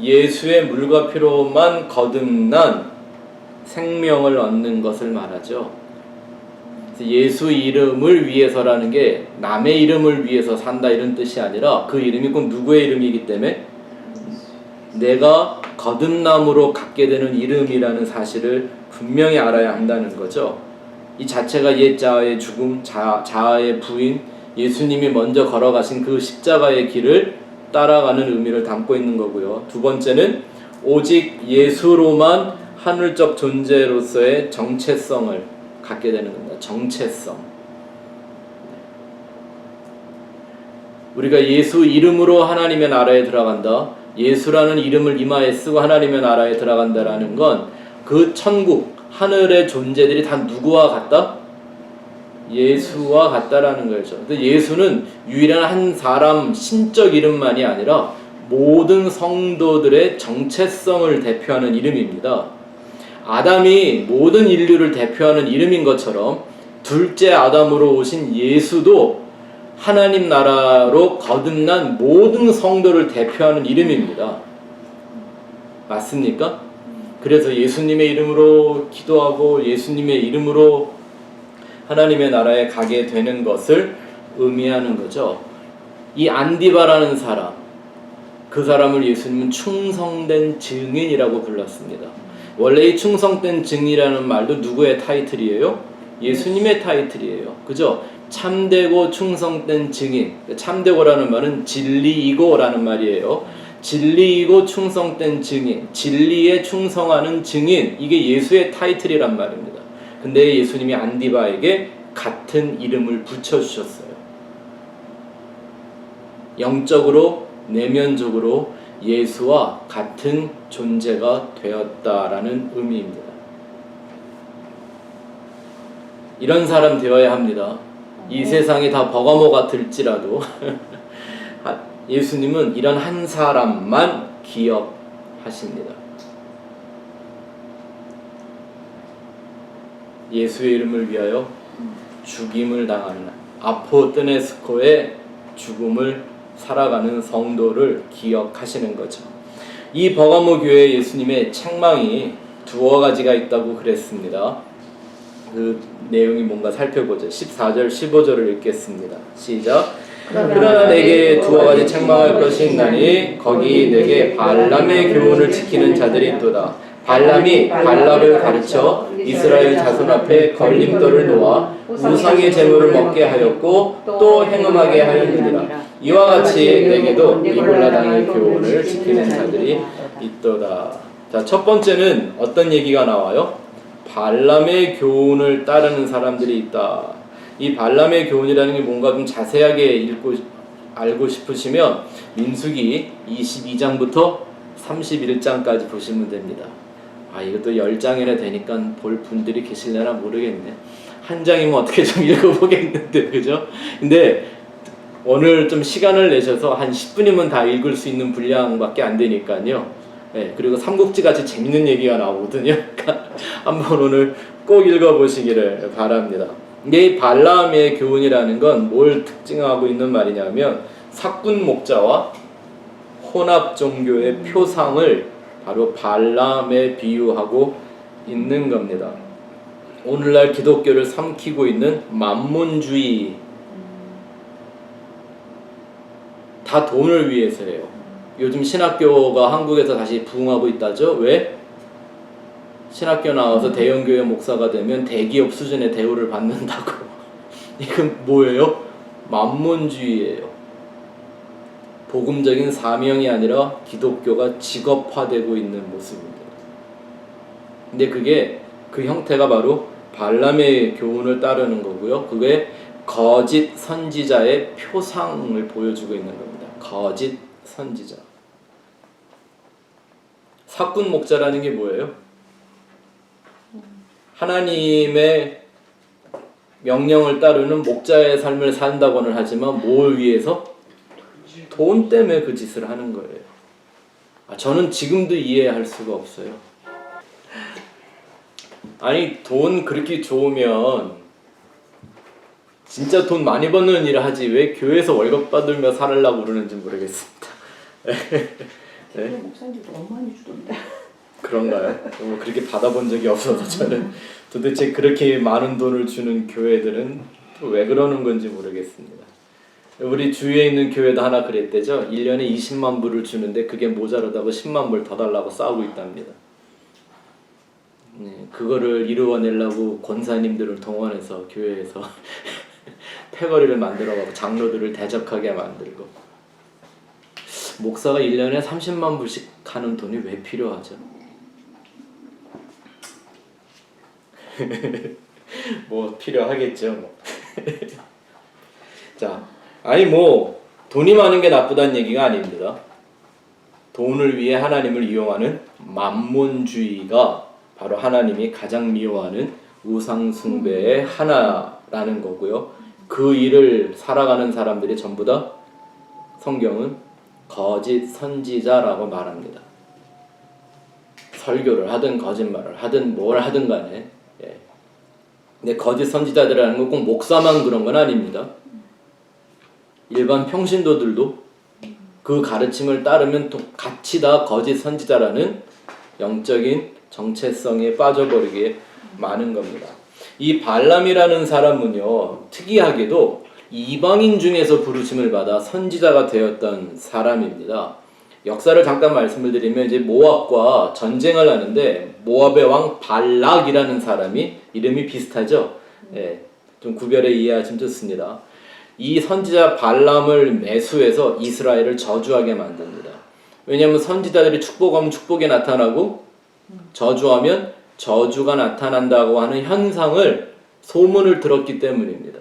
예수의 물과 피로만 거듭난 생명을 얻는 것을 말하죠. 예수 이름을 위해서라는 게 남의 이름을 위해서 산다 이런 뜻이 아니라 그 이름이 꼭 누구의 이름이기 때문에 내가 거듭남으로 갖게 되는 이름이라는 사실을 분명히 알아야 한다는 거죠. 이 자체가 옛 자아의 죽음, 자아의 부인, 예수님이 먼저 걸어가신 그 십자가의 길을 따라가는 의미를 담고 있는 거고요. 두 번째는 오직 예수로만 하늘적 존재로서의 정체성을 갖게 되는 겁니다. 정체성. 우리가 예수 이름으로 하나님의 나라에 들어간다, 예수라는 이름을 이마에 쓰고 하나님의 나라에 들어간다라는 건 그 천국, 하늘의 존재들이 다 누구와 같다? 예수와 같다라는 거죠. 근데 예수는 유일한 한 사람 신적 이름만이 아니라 모든 성도들의 정체성을 대표하는 이름입니다. 아담이 모든 인류를 대표하는 이름인 것처럼 둘째 아담으로 오신 예수도 하나님 나라로 거듭난 모든 성도를 대표하는 이름입니다. 맞습니까? 그래서 예수님의 이름으로 기도하고 예수님의 이름으로 하나님의 나라에 가게 되는 것을 의미하는 거죠. 이 안디바라는 사람, 그 사람을 예수님은 충성된 증인이라고 불렀습니다. 원래 이 충성된 증인이라는 말도 누구의 타이틀이에요? 예수님의 타이틀이에요. 그죠? 참되고 충성된 증인. 참되고라는 말은 진리이고라는 말이에요. 진리이고 충성된 증인, 진리에 충성하는 증인, 이게 예수의 타이틀이란 말입니다. 근데 예수님이 안디바에게 같은 이름을 붙여주셨어요. 영적으로, 내면적으로 예수와 같은 존재가 되었다라는 의미입니다. 이런 사람 되어야 합니다. 이 세상이 다 버거모 같을지라도 예수님은 이런 한 사람만 기억하십니다. 예수의 이름을 위하여 죽임을 당하는 아포뜨네스코의 죽음을 살아가는 성도를 기억하시는 거죠. 이 버가모 교회에 예수님의 책망이 두어 가지가 있다고 그랬습니다. 그 내용이 뭔가 살펴보죠. 14절, 15절을 읽겠습니다. 시작. 그러나 내게 두어 가지 책망할 것이 있나니 거기 내게 발람의 교훈을 지키는 자들이 있도다. 발람이 발락을 가르쳐 이스라엘 자손 앞에 걸림돌을 놓아 우상의 제물을 먹게 하였고 또 행음하게 하였느니라. 이와 같이 내게도 이볼라당의 교훈을 지키는 자들이 있도다. 자, 첫 번째는 어떤 얘기가 나와요? 발람의 교훈을 따르는 사람들이 있다. 이 발람의 교훈이라는 게 뭔가 좀 자세하게 알고 싶으시면 민수기 22장부터 31장까지 보시면 됩니다. 이것도 10장이나 되니까 볼 분들이 계실려나 모르겠네. 한 장이면 어떻게 좀 읽어보겠는데, 그죠? 근데 오늘 좀 시간을 내셔서 한 10분이면 다 읽을 수 있는 분량밖에 안 되니까요. 네, 그리고 삼국지 같이 재밌는 얘기가 나오거든요. 한번 오늘 꼭 읽어보시기를 바랍니다. 이 발람의 교훈이라는 건 뭘 특징하고 있는 말이냐면 사꾼 목자와 혼합 종교의 표상을 바로 발람에 비유하고 있는 겁니다. 오늘날 기독교를 삼키고 있는 만몬주의, 다 돈을 위해서예요. 요즘 신학교가 한국에서 다시 부흥하고 있다죠. 왜? 신학교 나와서 대형교회 목사가 되면 대기업 수준의 대우를 받는다고. 이건 뭐예요? 만몬주의예요. 복음적인 사명이 아니라 기독교가 직업화되고 있는 모습입니다. 근데 그 형태가 바로 발람의 교훈을 따르는 거고요. 그게 거짓 선지자의 표상을 보여주고 있는 겁니다. 거짓 선지자. 사꾼 목자라는 게 뭐예요? 하나님의 명령을 따르는 목자의 삶을 산다고는 하지만 뭘 위해서? 돈 때문에 그 짓을 하는 거예요. 저는 지금도 이해할 수가 없어요. 아니, 돈 그렇게 좋으면 진짜 돈 많이 버는 일을 하지 왜 교회에서 월급 받으며 살으려고 그러는지 모르겠습니다. 네? 목사님도 너무 많이 주던데. 그런가요? 그렇게 받아본 적이 없어서 저는 도대체 그렇게 많은 돈을 주는 교회들은 왜 그러는 건지 모르겠습니다. 우리 주위에 있는 교회도 하나 그랬대죠. 1년에 20만 불을 주는데 그게 모자라다고 10만 불 더 달라고 싸우고 있답니다. 그거를 이루어내려고 권사님들을 동원해서 교회에서 패거리를 만들어가고 장로들을 대적하게 만들고, 목사가 1년에 30만 불씩 하는 돈이 왜 필요하죠? 뭐 필요하겠죠. 뭐. 자, 돈이 많은 게 나쁘다는 얘기가 아닙니다. 돈을 위해 하나님을 이용하는 만몬주의가 바로 하나님이 가장 미워하는 우상 숭배의 하나라는 거고요. 그 일을 살아가는 사람들이 전부 다 성경은 거짓 선지자라고 말합니다. 설교를 하든 거짓말을 하든 뭘 하든 간에. 근데 거짓 선지자들이라는 건 꼭 목사만 그런 건 아닙니다. 일반 평신도들도 그 가르침을 따르면 또 같이 다 거짓 선지자라는 영적인 정체성에 빠져버리게 많은 겁니다. 이 발람이라는 사람은요, 특이하게도 이방인 중에서 부르심을 받아 선지자가 되었던 사람입니다. 역사를 잠깐 말씀을 드리면 이제 모압과 전쟁을 하는데 모압의 왕 발락이라는 사람이 이름이 비슷하죠. 예, 좀 구별해 이해하시면 좋습니다. 이 선지자 발람을 매수해서 이스라엘을 저주하게 만듭니다. 왜냐하면 선지자들이 축복하면 축복이 나타나고 저주하면 저주가 나타난다고 하는 현상을 소문을 들었기 때문입니다.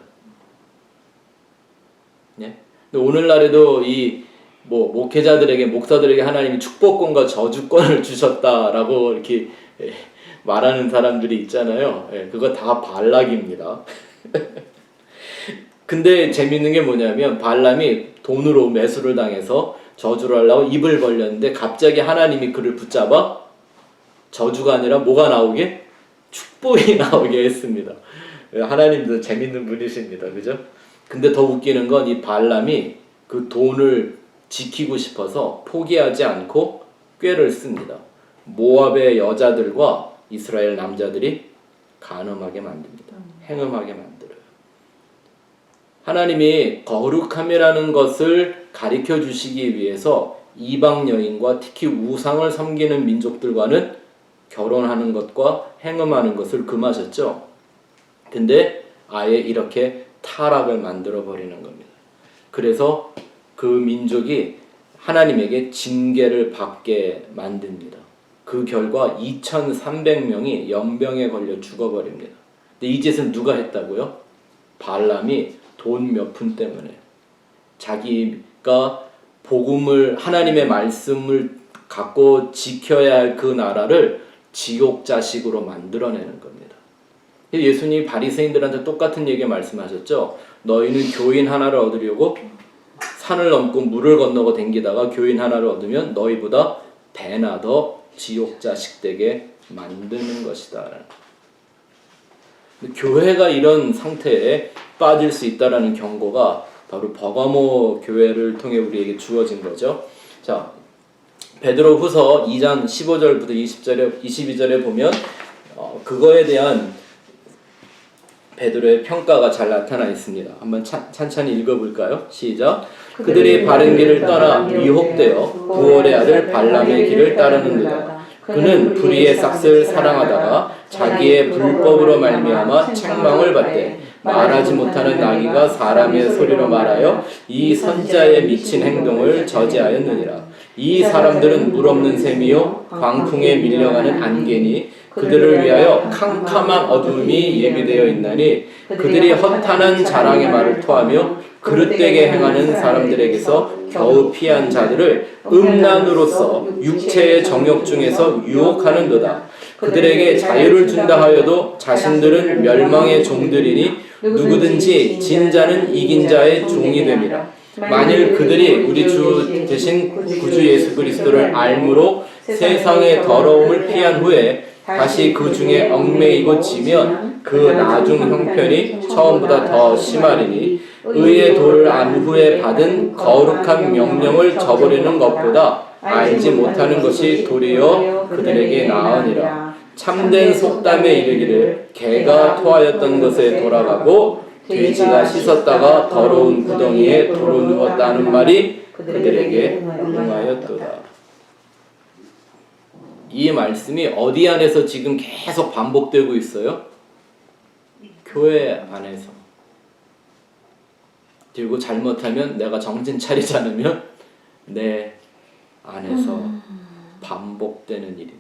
예? 근데 오늘날에도 이 목회자들에게 목사들에게 하나님이 축복권과 저주권을 주셨다라고 이렇게 말하는 사람들이 있잖아요. 그거 다 발락입니다. 근데 재밌는 게 뭐냐면 발람이 돈으로 매수를 당해서 저주를 하려고 입을 벌렸는데 갑자기 하나님이 그를 붙잡아 저주가 아니라 뭐가 나오게? 축복이 나오게 했습니다. 하나님도 재밌는 분이십니다. 그죠? 근데 더 웃기는 건 이 발람이 그 돈을 지키고 싶어서 포기하지 않고 꾀를 씁니다. 모압의 여자들과 이스라엘 남자들이 간음하게 만듭니다. 행음하게 만들어요. 하나님이 거룩함이라는 것을 가르쳐 주시기 위해서 이방 여인과 특히 우상을 섬기는 민족들과는 결혼하는 것과 행음하는 것을 금하셨죠. 근데 아예 이렇게 타락을 만들어 버리는 겁니다. 그래서 그 민족이 하나님에게 징계를 받게 만듭니다. 그 결과 2,300명이 연병에 걸려 죽어버립니다. 근데 이 짓은 누가 했다고요? 발람이 돈 몇 푼 때문에 자기가 복음을 하나님의 말씀을 갖고 지켜야 할 그 나라를 지옥 자식으로 만들어내는 겁니다. 예수님이 바리새인들한테 똑같은 얘기 말씀하셨죠. 너희는 교인 하나를 얻으려고 산을 넘고 물을 건너고 댕기다가 교인 하나를 얻으면 너희보다 배나 더 지옥 자식 되게 만드는 것이다. 교회가 이런 상태에 빠질 수 있다라는 경고가 바로 버가모 교회를 통해 우리에게 주어진 거죠. 자, 베드로후서 2장 15절부터 22절에 보면 그거에 대한 베드로의 평가가 잘 나타나 있습니다. 한번 찬찬히 읽어볼까요? 시작. 그들이 바른 길을 떠나 미혹되어 부올의 아들 발람의 길을 따르는도다. 그는 불의의 싹을 사랑하다가 자기의 불법으로 말미암아 책망을 받되 말하지 못하는 나귀가 사람의 소리로 말하여 이 선지자의 미친 행동을 저지하였느니라. 이 사람들은 물 없는 샘이요 광풍에 밀려가는 안개니 그들을 위하여 캄캄한 어둠이 예비되어 있나니 그들이 허탄한 자랑의 말을 토하며 그릇되게 행하는 사람들에게서 겨우 피한 자들을 음란으로서 육체의 정욕 중에서 유혹하는도다. 그들에게 자유를 준다 하여도 자신들은 멸망의 종들이니 누구든지 진 자는 이긴 자의 종이 됨이라. 만일 그들이 우리 주 대신 구주 예수 그리스도를 알므로 세상의 더러움을 피한 후에 다시 그 중에 얽매이고 지면 그 나중 형편이 처음보다 더 심하리니 의의 도를 안 후에 받은 거룩한 명령을 저버리는 것보다 알지 못하는 것이 도리어 그들에게 나으니라. 참된 속담에 이르기를 개가 토하였던 것에 돌아가고 돼지가 씻었다가 더러운 구덩이에 도로 누웠다는 말이 그들에게 응하였도다. 이 말씀이 어디 안에서 지금 계속 반복되고 있어요? 교회 안에서. 그리고 잘못하면 내가 정신 차리지 않으면 내 안에서 반복되는 일입니다.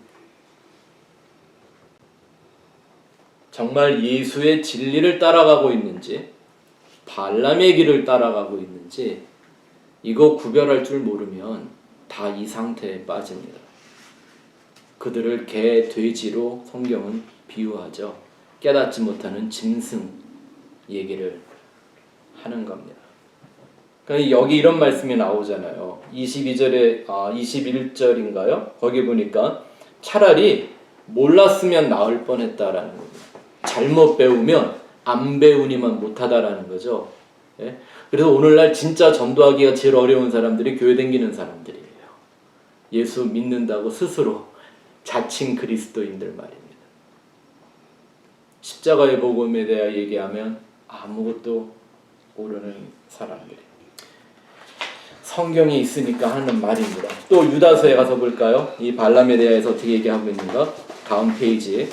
정말 예수의 진리를 따라가고 있는지 발람의 길을 따라가고 있는지 이거 구별할 줄 모르면 다 이 상태에 빠집니다. 그들을 개, 돼지로 성경은 비유하죠. 깨닫지 못하는 짐승 얘기를 하는 겁니다. 그러니까 여기 이런 말씀이 나오잖아요. 21절인가요? 거기 보니까 차라리 몰랐으면 나을 뻔했다라는 겁니다. 잘못 배우면 안 배우니만 못하다라는 거죠. 예? 그래서 오늘날 진짜 전도하기가 제일 어려운 사람들이 교회 다니는 사람들이에요. 예수 믿는다고 스스로 자칭 그리스도인들 말입니다. 십자가의 복음에 대해 얘기하면 아무것도 모르는 사람들이 성경이 있으니까 하는 말입니다. 또 유다서에 가서 볼까요? 이 발람에 대해서 어떻게 얘기하고 있는가? 다음 페이지에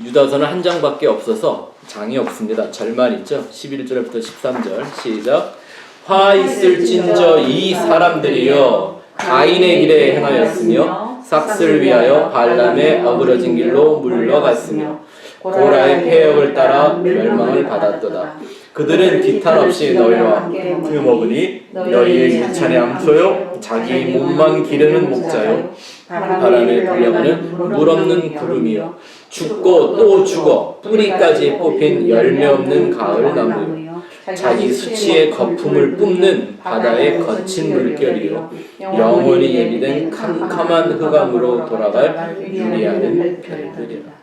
유다서는 한 장밖에 없어서 장이 없습니다. 절만 있죠? 11절부터 13절 시작. 화 있을진저 이 사람들이여 가인의 길에 행하였으며 삭스를 위하여 발람의 어그러진 길로 물러갔으며 고라의 폐역을 따라 멸망을 받았도다. 그들은 기탄 없이 너희와 함께 먹으니 너희의 유찬의 암소요 자기 몸만 기르는 목자요 바람에 불려가는 물 없는 구름이요 죽고 또 죽어 뿌리까지 뽑힌 열매 없는 가을 나무요 자기 수치의 거품을 뿜는 바다의 거친 물결이요 영원히 예비된 캄캄한 흑암으로 돌아갈 유리하는 별들이라.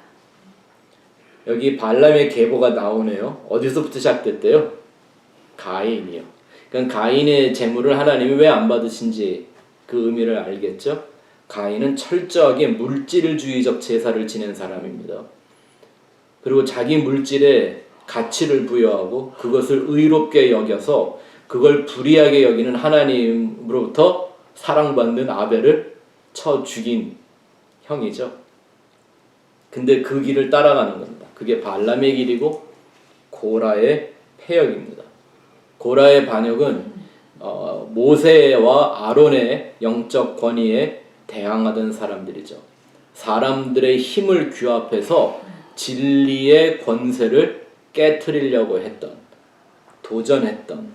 여기 발람의 계보가 나오네요. 어디서부터 시작됐대요? 가인이요. 그러니까 가인의 재물을 하나님이 왜 안 받으신지 그 의미를 알겠죠? 가인은 철저하게 물질주의적 제사를 지낸 사람입니다. 그리고 자기 물질에 가치를 부여하고 그것을 의롭게 여겨서 그걸 불의하게 여기는 하나님으로부터 사랑받는 아벨을 쳐 죽인 형이죠. 근데 그 길을 따라가는 겁니다. 그게 발람의 길이고 고라의 폐역입니다. 고라의 반역은 모세와 아론의 영적 권위에 대항하던 사람들이죠. 사람들의 힘을 규합해서 진리의 권세를 깨트리려고 했던, 도전했던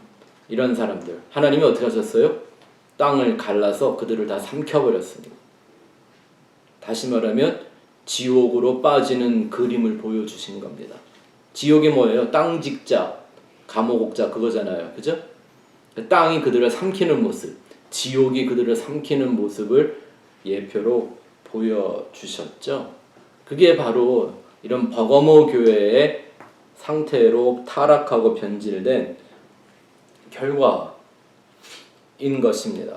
이런 사람들. 하나님이 어떻게 하셨어요? 땅을 갈라서 그들을 다 삼켜버렸습니다. 다시 말하면 지옥으로 빠지는 그림을 보여주신 겁니다. 지옥이 뭐예요? 땅 직자, 감옥 옥자 그거잖아요. 그죠? 땅이 그들을 삼키는 모습, 지옥이 그들을 삼키는 모습을 예표로 보여주셨죠. 그게 바로 이런 버거모 교회의 상태로 타락하고 변질된 결과인 것입니다.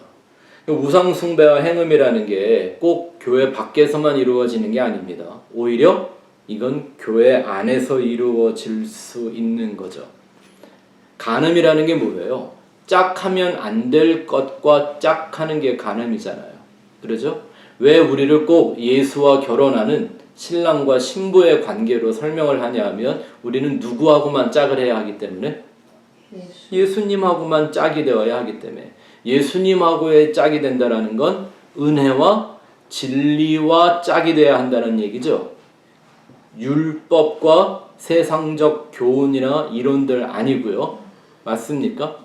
우상 숭배와 행음이라는 게 꼭 교회 밖에서만 이루어지는 게 아닙니다. 오히려 이건 교회 안에서 이루어질 수 있는 거죠. 간음이라는 게 뭐예요? 짝하면 안 될 것과 짝하는 게 간음이잖아요. 그러죠? 왜 우리를 꼭 예수와 결혼하는 신랑과 신부의 관계로 설명을 하냐 하면 우리는 누구하고만 짝을 해야 하기 때문에 예수님하고만 짝이 되어야 하기 때문에 예수님하고의 짝이 된다는 건 은혜와 진리와 짝이 돼야 한다는 얘기죠. 율법과 세상적 교훈이나 이론들 아니고요. 맞습니까?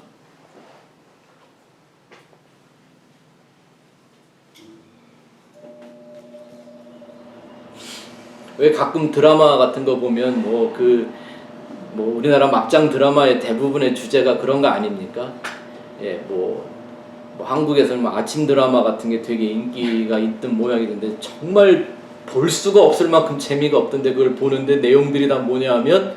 왜 가끔 드라마 같은 거 보면 우리나라 막장 드라마의 대부분의 주제가 그런 거 아닙니까? 예, 한국에서는 아침 드라마 같은 게 되게 인기가 있던 모양이던데 정말 볼 수가 없을 만큼 재미가 없던데 그걸 보는데 내용들이 다 뭐냐 하면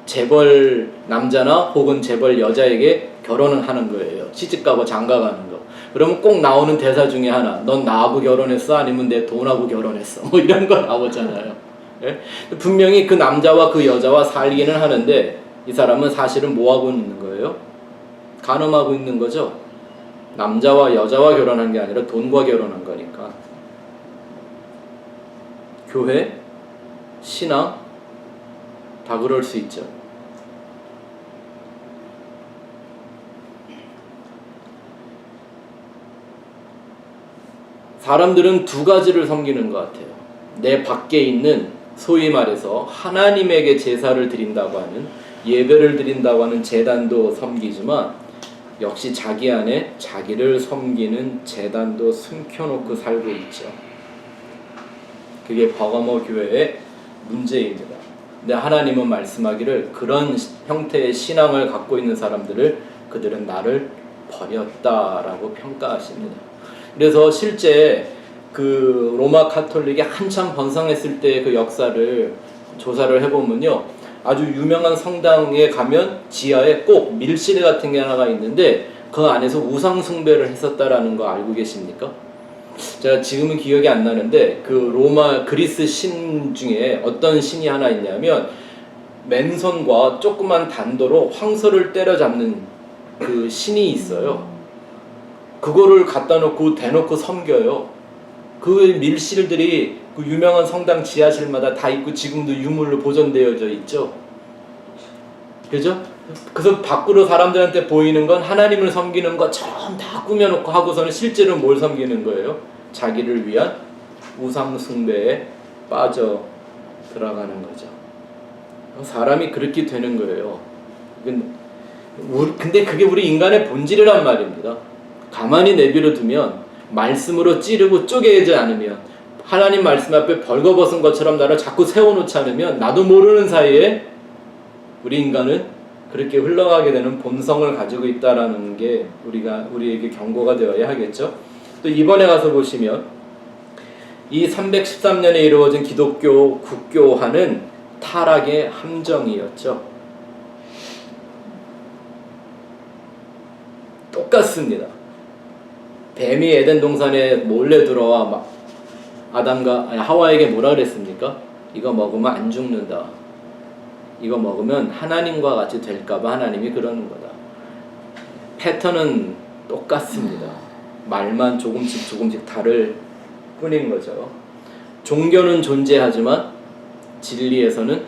재벌 남자나 혹은 재벌 여자에게 결혼을 하는 거예요. 시집가고 장가가는 거. 그러면 꼭 나오는 대사 중에 하나, 넌 나하고 결혼했어? 아니면 내 돈하고 결혼했어? 뭐 이런 거 나오잖아요. 예? 분명히 그 남자와 그 여자와 살기는 하는데 이 사람은 사실은 뭐 하고 있는 거예요? 간음하고 있는 거죠. 남자와 여자와 결혼한 게 아니라 돈과 결혼한 거니까. 교회, 신앙 다 그럴 수 있죠. 사람들은 두 가지를 섬기는 것 같아요. 내 밖에 있는 소위 말해서 하나님에게 제사를 드린다고 하는 예배를 드린다고 하는 제단도 섬기지만 역시 자기 안에 자기를 섬기는 제단도 숨겨놓고 살고 있죠. 그게 버거모 교회의 문제입니다. 근데 하나님은 말씀하기를 그런 형태의 신앙을 갖고 있는 사람들을 그들은 나를 버렸다라고 평가하십니다. 그래서 실제 그 로마 카톨릭이 한참 번성했을 때 그 역사를 조사를 해보면요, 아주 유명한 성당에 가면 지하에 꼭 밀실 같은 게 하나가 있는데 그 안에서 우상 숭배를 했었다라는 거 알고 계십니까? 제가 지금은 기억이 안 나는데 그 로마 그리스 신 중에 어떤 신이 하나 있냐면 맨손과 조그만 단도로 황소를 때려잡는 그 신이 있어요. 그거를 갖다 놓고 대놓고 섬겨요. 그 밀실들이 그 유명한 성당 지하실마다 다 있고 지금도 유물로 보존되어져 있죠. 그죠? 그래서 밖으로 사람들한테 보이는 건 하나님을 섬기는 것처럼 다 꾸며놓고 하고서는 실제로 뭘 섬기는 거예요? 자기를 위한 우상 숭배에 빠져 들어가는 거죠. 사람이 그렇게 되는 거예요. 근데 그게 우리 인간의 본질이란 말입니다. 가만히 내버려 두면 말씀으로 찌르고 쪼개지 않으면 하나님 말씀 앞에 벌거벗은 것처럼 나를 자꾸 세워놓지 않으면 나도 모르는 사이에 우리 인간은 그렇게 흘러가게 되는 본성을 가지고 있다라는 게 우리에게 경고가 되어야 하겠죠. 또 이번에 가서 보시면 이 313년에 이루어진 기독교 국교화는 타락의 함정이었죠. 똑같습니다. 뱀이 에덴 동산에 몰래 들어와 막 하와에게 뭐라 그랬습니까? 이거 먹으면 안 죽는다. 이거 먹으면 하나님과 같이 될까봐 하나님이 그러는 거다. 패턴은 똑같습니다. 말만 조금씩 다를 뿐인 거죠. 종교는 존재하지만 진리에서는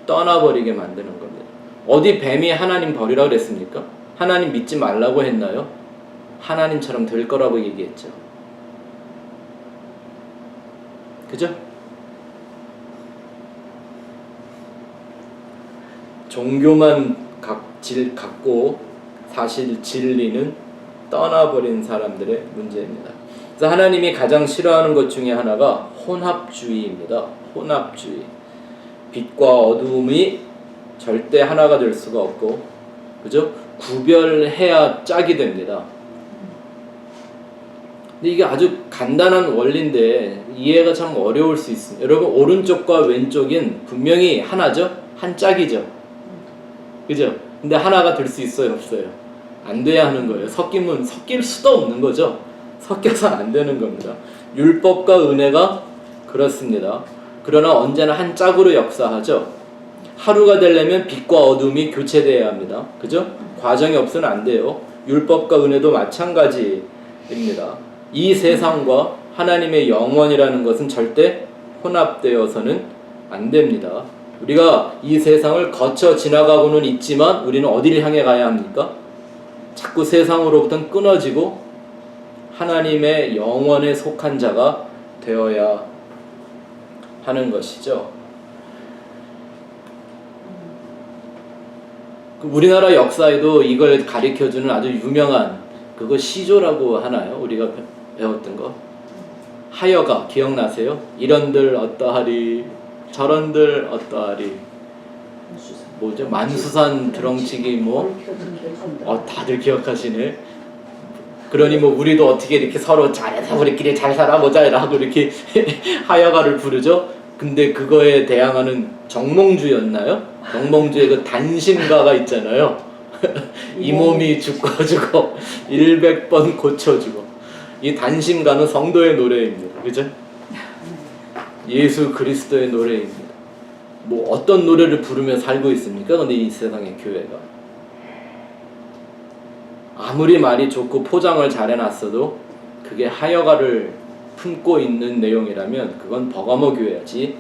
떠나버리게 만드는 겁니다. 어디 뱀이 하나님 버리라 그랬습니까? 하나님 믿지 말라고 했나요? 하나님처럼 될 거라고 얘기했죠. 그죠? 종교만 갖고 사실 진리는 떠나버린 사람들의 문제입니다. 그래서 하나님이 가장 싫어하는 것 중에 하나가 혼합주의입니다. 혼합주의. 빛과 어두움이 절대 하나가 될 수가 없고, 그죠? 구별해야 짝이 됩니다. 근데 이게 아주 간단한 원리인데 이해가 참 어려울 수 있습니다. 여러분, 오른쪽과 왼쪽은 분명히 하나죠? 한 짝이죠? 그죠? 근데 하나가 될 수 있어요? 없어요? 안 돼야 하는 거예요. 섞일 수도 없는 거죠. 섞여서 안 되는 겁니다. 율법과 은혜가 그렇습니다. 그러나 언제나 한 짝으로 역사하죠. 하루가 되려면 빛과 어둠이 교체되어야 합니다. 그죠? 과정이 없으면 안 돼요. 율법과 은혜도 마찬가지입니다. 이 세상과 하나님의 영원이라는 것은 절대 혼합되어서는 안 됩니다. 우리가 이 세상을 거쳐 지나가고는 있지만 우리는 어디를 향해 가야 합니까? 자꾸 세상으로부터 끊어지고 하나님의 영원에 속한 자가 되어야 하는 것이죠. 우리나라 역사에도 이걸 가리켜주는 아주 유명한 그거 시조라고 하나요? 우리가 배웠던 거. 하여가 기억나세요? 이런들 어떠하리 저런들 어떠하리. 뭐죠? 만수산 드렁치기 다들 기억하시네. 그러니 우리도 어떻게 이렇게 서로 잘해서 우리끼리 잘 살아보자 하고 이렇게 하여가를 부르죠. 근데 그거에 대항하는 정몽주였나요? 정몽주의 그 단심가가 있잖아요. 이 몸이 죽어주고 100번 고쳐주고. 이 단심가는 성도의 노래입니다. 그죠? 예수 그리스도의 노래입니다. 어떤 노래를 부르며 살고 있습니까? 근데 이 세상의 교회가 아무리 말이 좋고 포장을 잘 해놨어도 그게 하여가를 품고 있는 내용이라면 그건 버가모 교회지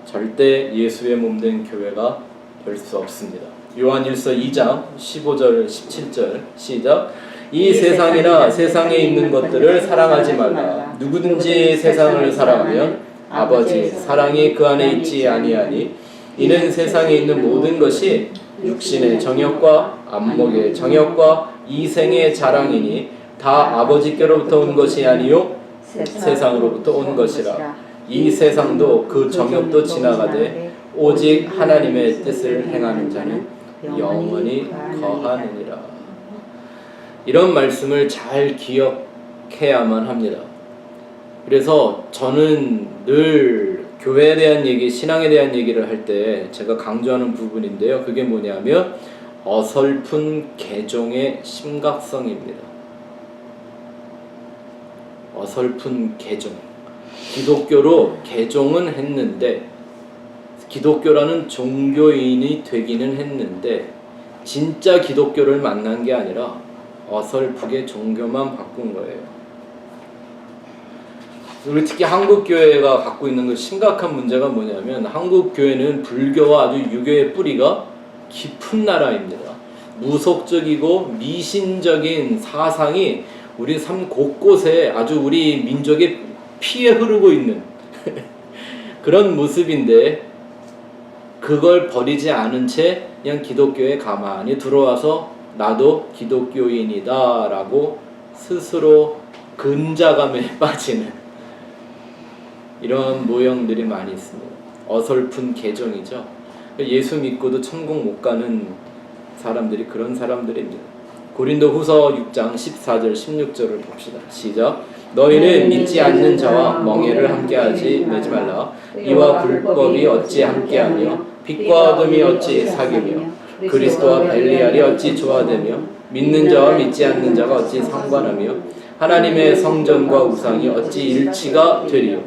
절대 예수의 몸된 교회가 될 수 없습니다. 요한일서 2장 15절 17절 시작. 이 세상이나 세상에 있는 것들을 사랑하지 말라. 누구든지 세상을 사랑하면 아버지 사랑이 그 안에 있지 아니하니 이는 세상에 있는 모든 것이 육신의 정욕과 안목의 정욕과 이생의 자랑이니 다 아버지께로부터 온 것이 아니요 세상으로부터 온 것이라. 이 세상도 그 정욕도 지나가되 오직 하나님의 뜻을 행하는 자는 영원히 거하느니라. 이런 말씀을 잘 기억해야만 합니다. 그래서 저는 늘 교회에 대한 얘기, 신앙에 대한 얘기를 할 때 제가 강조하는 부분인데요. 그게 뭐냐면 어설픈 개종의 심각성입니다. 어설픈 개종. 기독교로 개종은 했는데, 기독교라는 종교인이 되기는 했는데 진짜 기독교를 만난 게 아니라 어설프게 종교만 바꾼 거예요. 우리 특히 한국 교회가 갖고 있는 그 심각한 문제가 뭐냐면, 한국 교회는 불교와 아주 유교의 뿌리가 깊은 나라입니다. 무속적이고 미신적인 사상이 우리 삶 곳곳에 아주 우리 민족의 피에 흐르고 있는 그런 모습인데, 그걸 버리지 않은 채 그냥 기독교에 가만히 들어와서 나도 기독교인이다 라고 스스로 근자감에 빠지는 이런 모형들이 많이 있습니다. 어설픈 개종이죠. 예수 믿고도 천국 못 가는 사람들이 그런 사람들입니다. 고린도 후서 6장 14절 16절을 봅시다. 시작. 너희는 믿지 않는 자와 멍에를 함께하지 매지 말라. 이와 불법이 어찌 함께하며 빛과 어둠이 어찌 사귀며 그리스도와 벨리알이 어찌 조화되며 믿는 자와 믿지 않는 자가 어찌 상관하며 하나님의 성전과 우상이 어찌 일치가 되리요.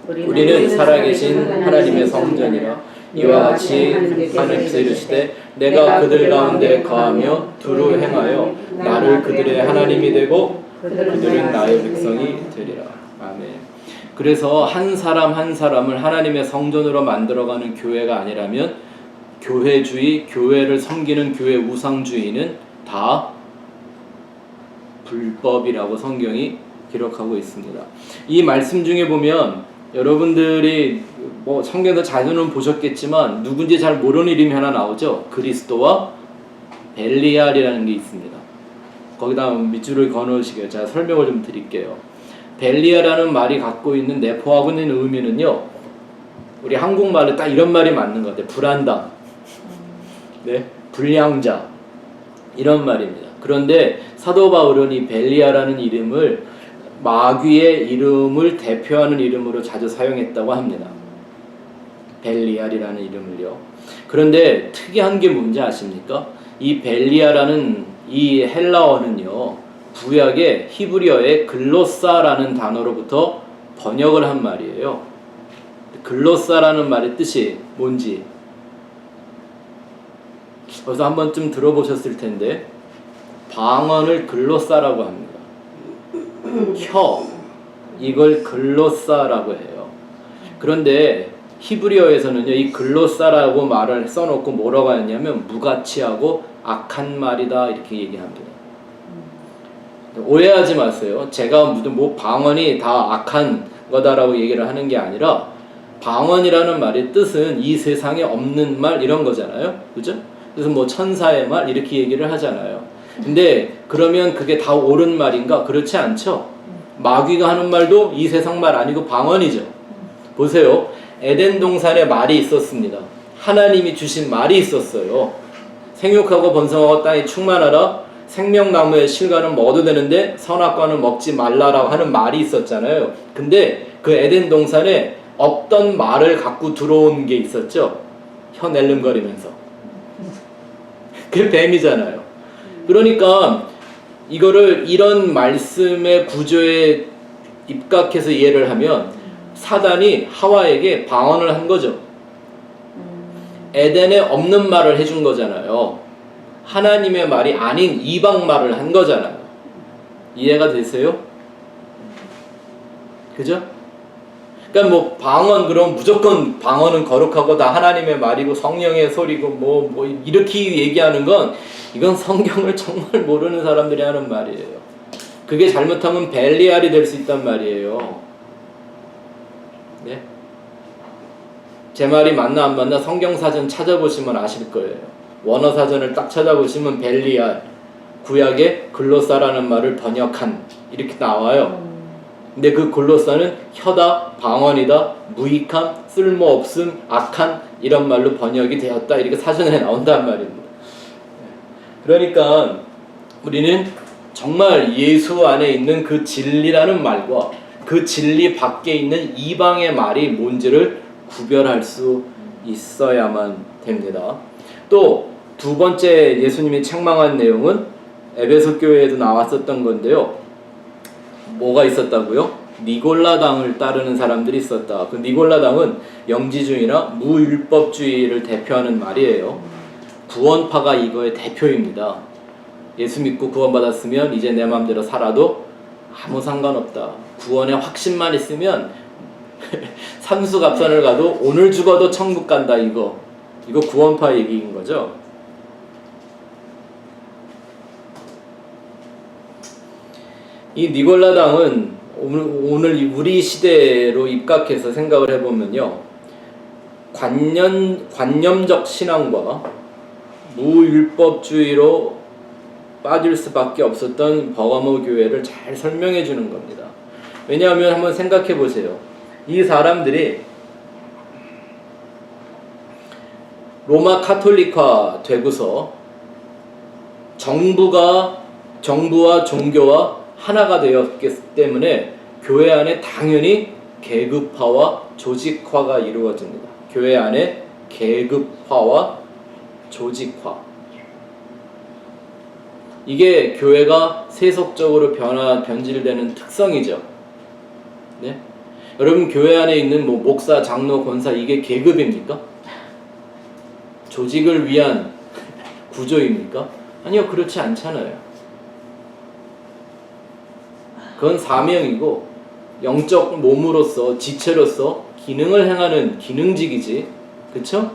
우리는 살아계신 하나님의 성전이라. 이와 같이 하나님께서 이르시되 내가 그들 가운데 거하며 두루 행하여 나를 그들의 하나님이 되고 그들은 나의 백성이 되리라. 아멘. 그래서 한 사람 한 사람을 하나님의 성전으로 만들어가는 교회가 아니라면 교회주의, 교회를 섬기는 교회 우상주의는 다 불법이라고 성경이 기록하고 있습니다. 이 말씀 중에 보면 여러분들이 뭐 성경에서 자주는 보셨겠지만 누군지 잘 모르는 이름이 하나 나오죠. 그리스도와 벨리알이라는 게 있습니다. 거기다 밑줄을 그어놓으시게요. 제가 설명을 좀 드릴게요. 벨리알이라는 말이 갖고 있는 내포하고 있는 의미는요, 우리 한국말로 딱 이런 말이 맞는 것 같아요. 불안당, 네, 불량자, 이런 말입니다. 그런데 사도 바울은 이 벨리알이라는 이름을 마귀의 이름을 대표하는 이름으로 자주 사용했다고 합니다. 벨리알이라는 이름을요. 그런데 특이한 게 뭔지 아십니까? 이 벨리알이라는 이 헬라어는요, 구약의 히브리어의 글로사라는 단어로부터 번역을 한 말이에요. 글로사라는 말의 뜻이 뭔지 벌써 한 번쯤 들어보셨을 텐데, 방언을 글로사라고 합니다. 혀, 이걸 글로사라고 해요. 그런데 히브리어에서는요, 이 글로사라고 말을 써놓고 뭐라고 하냐면 무가치하고 악한 말이다 이렇게 얘기합니다. 오해하지 마세요. 제가 무슨 뭐 방언이 다 악한 거다라고 얘기를 하는 게 아니라, 방언이라는 말의 뜻은 이 세상에 없는 말 이런 거잖아요. 그죠? 그래서 뭐 천사의 말 이렇게 얘기를 하잖아요. 근데 그러면 그게 다 옳은 말인가? 그렇지 않죠. 마귀가 하는 말도 이 세상 말 아니고 방언이죠. 보세요. 에덴 동산에 말이 있었습니다. 하나님이 주신 말이 있었어요. 생육하고 번성하고 땅에 충만하라. 생명나무의 실과는 먹어도 되는데 선악과는 먹지 말라라고 하는 말이 있었잖아요. 근데 그 에덴 동산에 없던 말을 갖고 들어온 게 있었죠. 혀 낼름거리면서. 그게 뱀이잖아요. 그러니까 이거를 이런 말씀의 구조에 입각해서 이해를 하면 사단이 하와에게 방언을 한 거죠. 에덴에 없는 말을 해준 거잖아요. 하나님의 말이 아닌 이방 말을 한 거잖아요. 이해가 되세요? 그죠? 그러니까 뭐 방언, 그럼 무조건 방언은 거룩하고 다 하나님의 말이고 성령의 소리고 뭐 이렇게 얘기하는 건, 이건 성경을 정말 모르는 사람들이 하는 말이에요. 그게 잘못하면 벨리알이 될 수 있단 말이에요. 네? 제 말이 맞나 안 맞나 성경사전 찾아보시면 아실 거예요. 원어사전을 딱 찾아보시면 벨리알, 구약의 글로사라는 말을 번역한, 이렇게 나와요. 근데 그 글로사는 혀다, 방언이다, 무익함, 쓸모없음, 악한, 이런 말로 번역이 되었다, 이렇게 사전에 나온단 말입니다. 그러니까 우리는 정말 예수 안에 있는 그 진리라는 말과 그 진리 밖에 있는 이방의 말이 뭔지를 구별할 수 있어야만 됩니다. 또 두 번째 예수님이 책망한 내용은 에베소 교회에도 나왔었던 건데요. 뭐가 있었다고요? 니골라당을 따르는 사람들이 있었다. 그 니골라당은 영지주의나 무율법주의를 대표하는 말이에요. 구원파가 이거의 대표입니다. 예수 믿고 구원받았으면 이제 내 마음대로 살아도 아무 상관없다. 구원의 확신만 있으면 산수갑산을 가도 오늘 죽어도 천국 간다. 이거 구원파 얘기인 거죠. 이 니골라당은 오늘 우리 시대로 입각해서 생각을 해보면요, 관념적 신앙과 무율법주의로 빠질 수밖에 없었던 버가모 교회를 잘 설명해 주는 겁니다. 왜냐하면 한번 생각해 보세요. 이 사람들이 로마 카톨릭화 되고서 정부와 종교와 하나가 되었기 때문에 교회 안에 당연히 계급화와 조직화가 이루어집니다. 교회 안에 계급화와 조직화. 이게 교회가 세속적으로 변질되는 특성이죠. 네? 여러분 교회 안에 있는 목사, 장로, 권사 이게 계급입니까? 조직을 위한 구조입니까? 아니요, 그렇지 않잖아요. 그건 사명이고 영적 몸으로서 지체로서 기능을 행하는 기능직이지, 그쵸?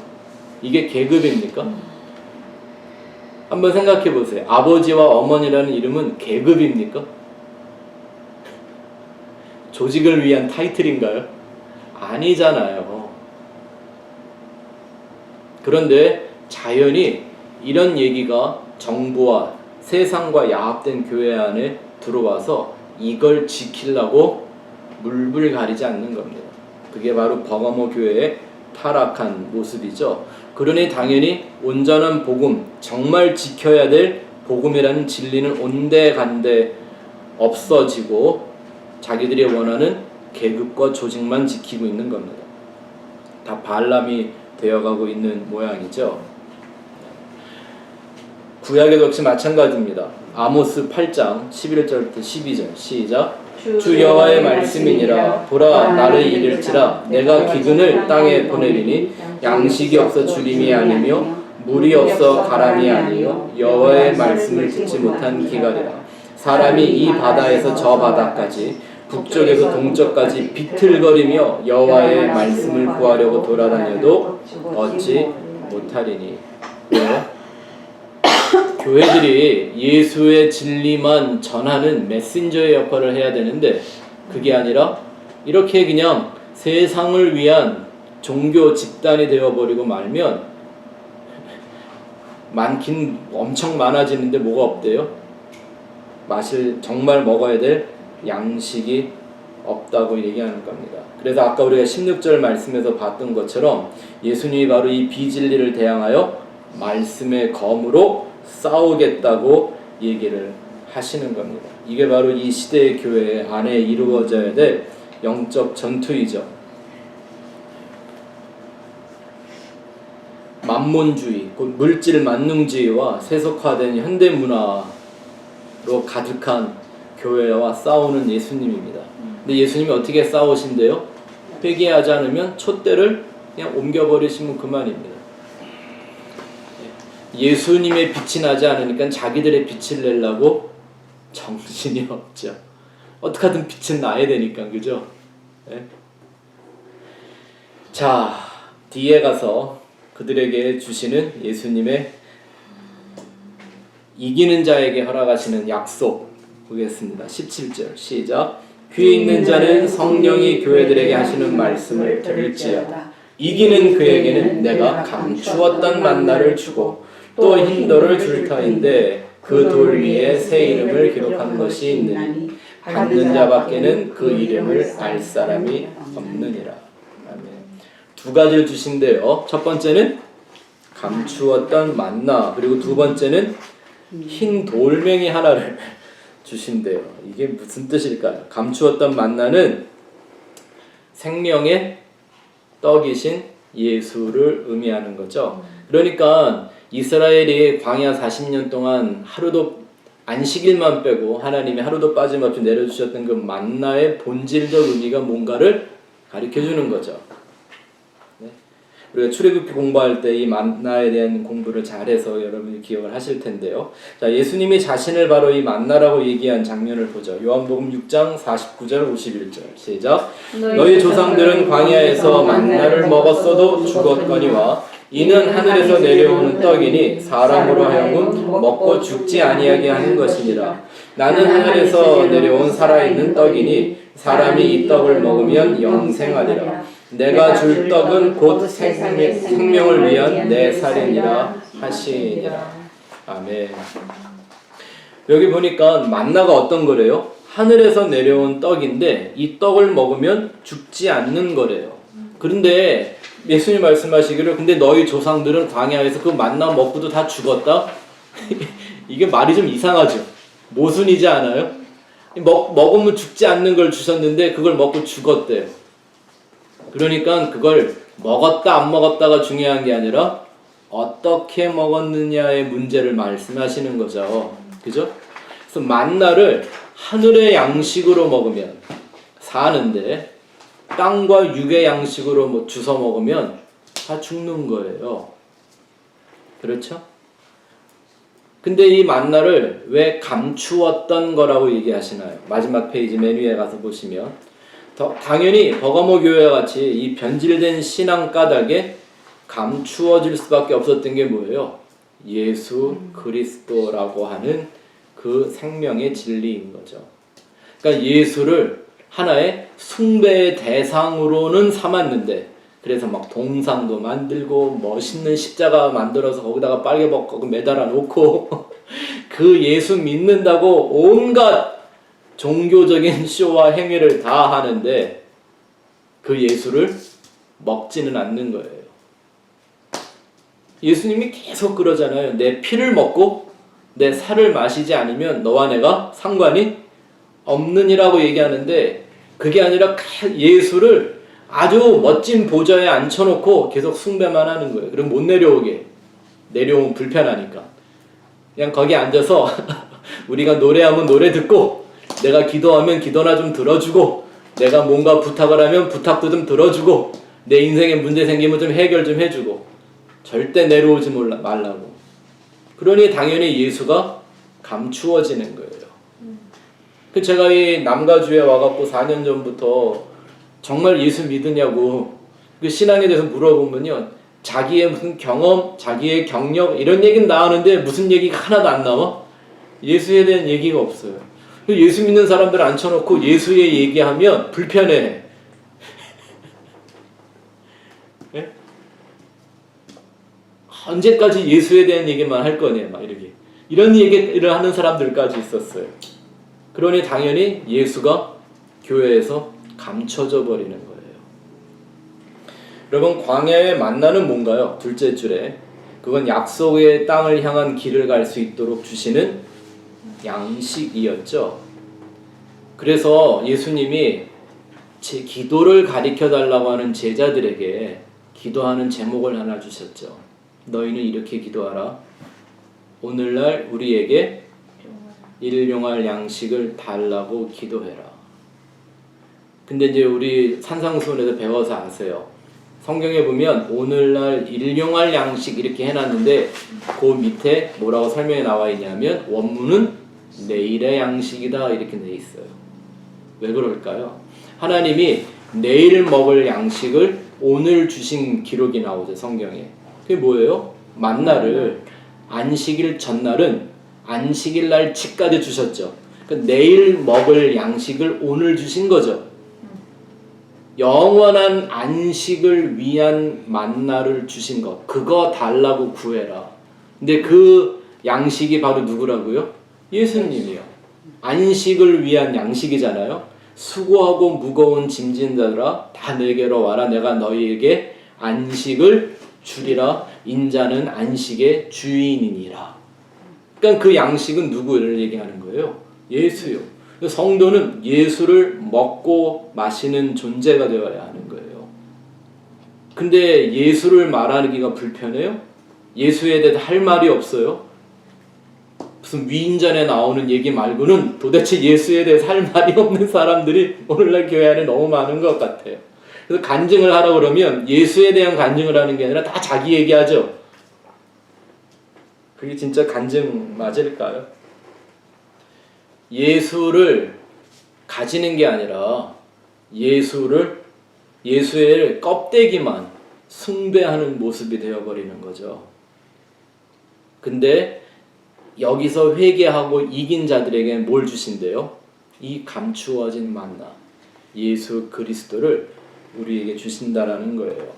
이게 계급입니까? 한번 생각해 보세요. 아버지와 어머니라는 이름은 계급입니까? 조직을 위한 타이틀인가요? 아니잖아요. 그런데 자연히 이런 얘기가 정부와 세상과 야합된 교회 안에 들어와서 이걸 지키려고 물불 가리지 않는 겁니다. 그게 바로 버가모 교회의 타락한 모습이죠. 그러니 당연히 온전한 복음, 정말 지켜야 될 복음이라는 진리는 온데간데 없어지고 자기들이 원하는 계급과 조직만 지키고 있는 겁니다. 다 발람이 되어가고 있는 모양이죠. 구약에도 역시 마찬가지입니다. 아모스 8장 11절부터 12절 시작. 주 여호와의 말씀이니라. 보라, 나를 이를지라. 내가 기근을 땅에 보내리니 양식이 없어 주림이 아니며 물이 없어 가람이 아니요 여호와의 말씀을 듣지 못한 기갈이라. 사람이 이 바다에서 저 바다까지 북쪽에서 동쪽까지 비틀거리며 여호와의 말씀을 구하려고 돌아다녀도 얻지 못하리니. 왜요? 교회들이 예수의 진리만 전하는 메신저의 역할을 해야 되는데 그게 아니라 이렇게 그냥 세상을 위한 종교 집단이 되어버리고 말면 많긴 엄청 많아지는데 뭐가 없대요? 정말 먹어야 될 양식이 없다고 얘기하는 겁니다. 그래서 아까 우리가 16절 말씀에서 봤던 것처럼 예수님이 바로 이 비진리를 대항하여 말씀의 검으로 싸우겠다고 얘기를 하시는 겁니다. 이게 바로 이 시대의 교회 안에 이루어져야 될 영적 전투이죠. 만몬주의, 곧 물질 만능주의와 세속화된 현대 문화로 가득한 교회와 싸우는 예수님입니다. 근데 예수님이 어떻게 싸우신대요? 회개하지 않으면 촛대를 그냥 옮겨버리시면 그만입니다. 예수님의 빛이 나지 않으니까 자기들의 빛을 내려고 정신이 없죠. 어떻게 하든 빛은 나야 되니까, 그죠? 네? 자, 뒤에 가서 그들에게 주시는 예수님의 이기는 자에게 허락하시는 약속 보겠습니다. 17절 시작. 귀 있는 자는 성령이 교회들에게 하시는 말씀을 들을지어다. 이기는 그에게는 내가 감추었던 만나를 주고 또 흰 돌을 줄 터인데 그 돌 위에 새 이름을 기록한 것이 있느니 받는 자밖에는 그 이름을 알 사람이 없느니라. 아멘. 두 가지를 주신대요. 첫 번째는 감추었던 만나, 그리고 두 번째는 흰 돌멩이 하나를 주신대요. 이게 무슨 뜻일까요? 감추었던 만나는 생명의 떡이신 예수를 의미하는 거죠. 그러니까 이스라엘이 광야 40년 동안 하루도 안식일만 빼고 하나님이 하루도 빠짐없이 내려주셨던 그 만나의 본질적 의미가 뭔가를 가르쳐주는 거죠. 네? 우리가 출애굽기 공부할 때 이 만나에 대한 공부를 잘해서 여러분이 기억을 하실 텐데요. 자, 예수님이 자신을 바로 이 만나라고 얘기한 장면을 보죠. 요한복음 6장 49절 51절 시작. 너희 조상들은 광야에서 만나를 먹었어도 죽었거니와 이는 하늘에서 내려오는 떡이니 사람으로 하여금 먹고 죽지 아니하게 하는 것이니라. 나는 하늘에서 내려온 살아있는 떡이니 사람이 이 떡을 먹으면 영생하리라. 내가 줄 떡은 곧 생명을 위한 내 살이니라 하시니라. 아멘. 여기 보니까 만나가 어떤 거래요? 하늘에서 내려온 떡인데 이 떡을 먹으면 죽지 않는 거래요. 그런데 예수님 말씀하시기를 근데 너희 조상들은 광야에서 그 만나 먹고도 다 죽었다? 이게 말이 좀 이상하죠. 모순이지 않아요? 먹으면 죽지 않는 걸 주셨는데 그걸 먹고 죽었대요. 그러니까 그걸 먹었다 안 먹었다가 중요한 게 아니라 어떻게 먹었느냐의 문제를 말씀하시는 거죠. 그죠? 그래서 만나를 하늘의 양식으로 먹으면 사는데 땅과 육의 양식으로 주워 먹으면 다 죽는 거예요. 그렇죠? 근데 이 만나를 왜 감추었던 거라고 얘기하시나요? 마지막 페이지 맨 위에 가서 보시면 당연히 버가모 교회와 같이 이 변질된 신앙 까닭에 감추어질 수밖에 없었던 게 뭐예요? 예수 그리스도라고 하는 그 생명의 진리인 거죠. 그러니까 예수를 하나의 숭배의 대상으로는 삼았는데 그래서 막 동상도 만들고 멋있는 십자가 만들어서 거기다가 빨개벗고 매달아 놓고 그 예수 믿는다고 온갖 종교적인 쇼와 행위를 다 하는데 그 예수를 먹지는 않는 거예요. 예수님이 계속 그러잖아요. 내 피를 먹고 내 살을 마시지 않으면 너와 내가 상관이 없느니라고 얘기하는데 그게 아니라 예수를 아주 멋진 보좌에 앉혀놓고 계속 숭배만 하는 거예요. 그럼 못 내려오게. 내려오면 불편하니까. 그냥 거기 앉아서 우리가 노래하면 노래 듣고 내가 기도하면 기도나 좀 들어주고 내가 뭔가 부탁을 하면 부탁도 좀 들어주고 내 인생에 문제 생기면 좀 해결 좀 해주고 절대 내려오지 말라고. 그러니 당연히 예수가 감추어지는 거예요. 제가 이 남가주에 와갖고 4년 전부터 정말 예수 믿으냐고 그 신앙에 대해서 물어보면요. 자기의 무슨 경험, 자기의 경력 이런 얘기는 나오는데 무슨 얘기가 하나도 안 나와? 예수에 대한 얘기가 없어요. 예수 믿는 사람들 앉혀놓고 예수의 얘기하면 불편해. 네? 언제까지 예수에 대한 얘기만 할 거냐 막 이렇게 이런 얘기를 하는 사람들까지 있었어요. 그러니 당연히 예수가 교회에서 감춰져 버리는 거예요. 여러분 광야의 만나는 뭔가요? 둘째 줄에 그건 약속의 땅을 향한 길을 갈 수 있도록 주시는 양식이었죠. 그래서 예수님이 제 기도를 가르쳐 달라고 하는 제자들에게 기도하는 제목을 하나 주셨죠. 너희는 이렇게 기도하라. 오늘날 우리에게 일용할 양식을 달라고 기도해라. 근데 이제 우리 산상수훈에서 배워서 아세요. 성경에 보면 오늘날 일용할 양식 이렇게 해놨는데 그 밑에 뭐라고 설명이 나와 있냐면 원문은 내일의 양식이다 이렇게 돼 있어요. 왜 그럴까요? 하나님이 내일 먹을 양식을 오늘 주신 기록이 나오죠. 성경에. 그게 뭐예요? 만나를 안식일 전날은 안식일 날 치까지 주셨죠. 그러니까 내일 먹을 양식을 오늘 주신 거죠. 영원한 안식을 위한 만나를 주신 것. 그거 달라고 구해라. 근데 그 양식이 바로 누구라고요? 예수님이요. 안식을 위한 양식이잖아요. 수고하고 무거운 짐진 자들아 다 내게로 와라. 내가 너희에게 안식을 주리라. 인자는 안식의 주인이니라. 그러니까 그 양식은 누구를 얘기하는 거예요? 예수요. 성도는 예수를 먹고 마시는 존재가 되어야 하는 거예요. 근데 예수를 말하기가 불편해요? 예수에 대해서 할 말이 없어요? 무슨 위인전에 나오는 얘기 말고는 도대체 예수에 대해서 할 말이 없는 사람들이 오늘날 교회 안에 너무 많은 것 같아요. 그래서 간증을 하라 그러면 예수에 대한 간증을 하는 게 아니라 다 자기 얘기하죠. 그게 진짜 간증 맞을까요? 예수를 가지는 게 아니라 예수의 껍데기만 숭배하는 모습이 되어버리는 거죠. 근데 여기서 회개하고 이긴 자들에게 뭘 주신대요? 이 감추어진 만나, 예수 그리스도를 우리에게 주신다라는 거예요.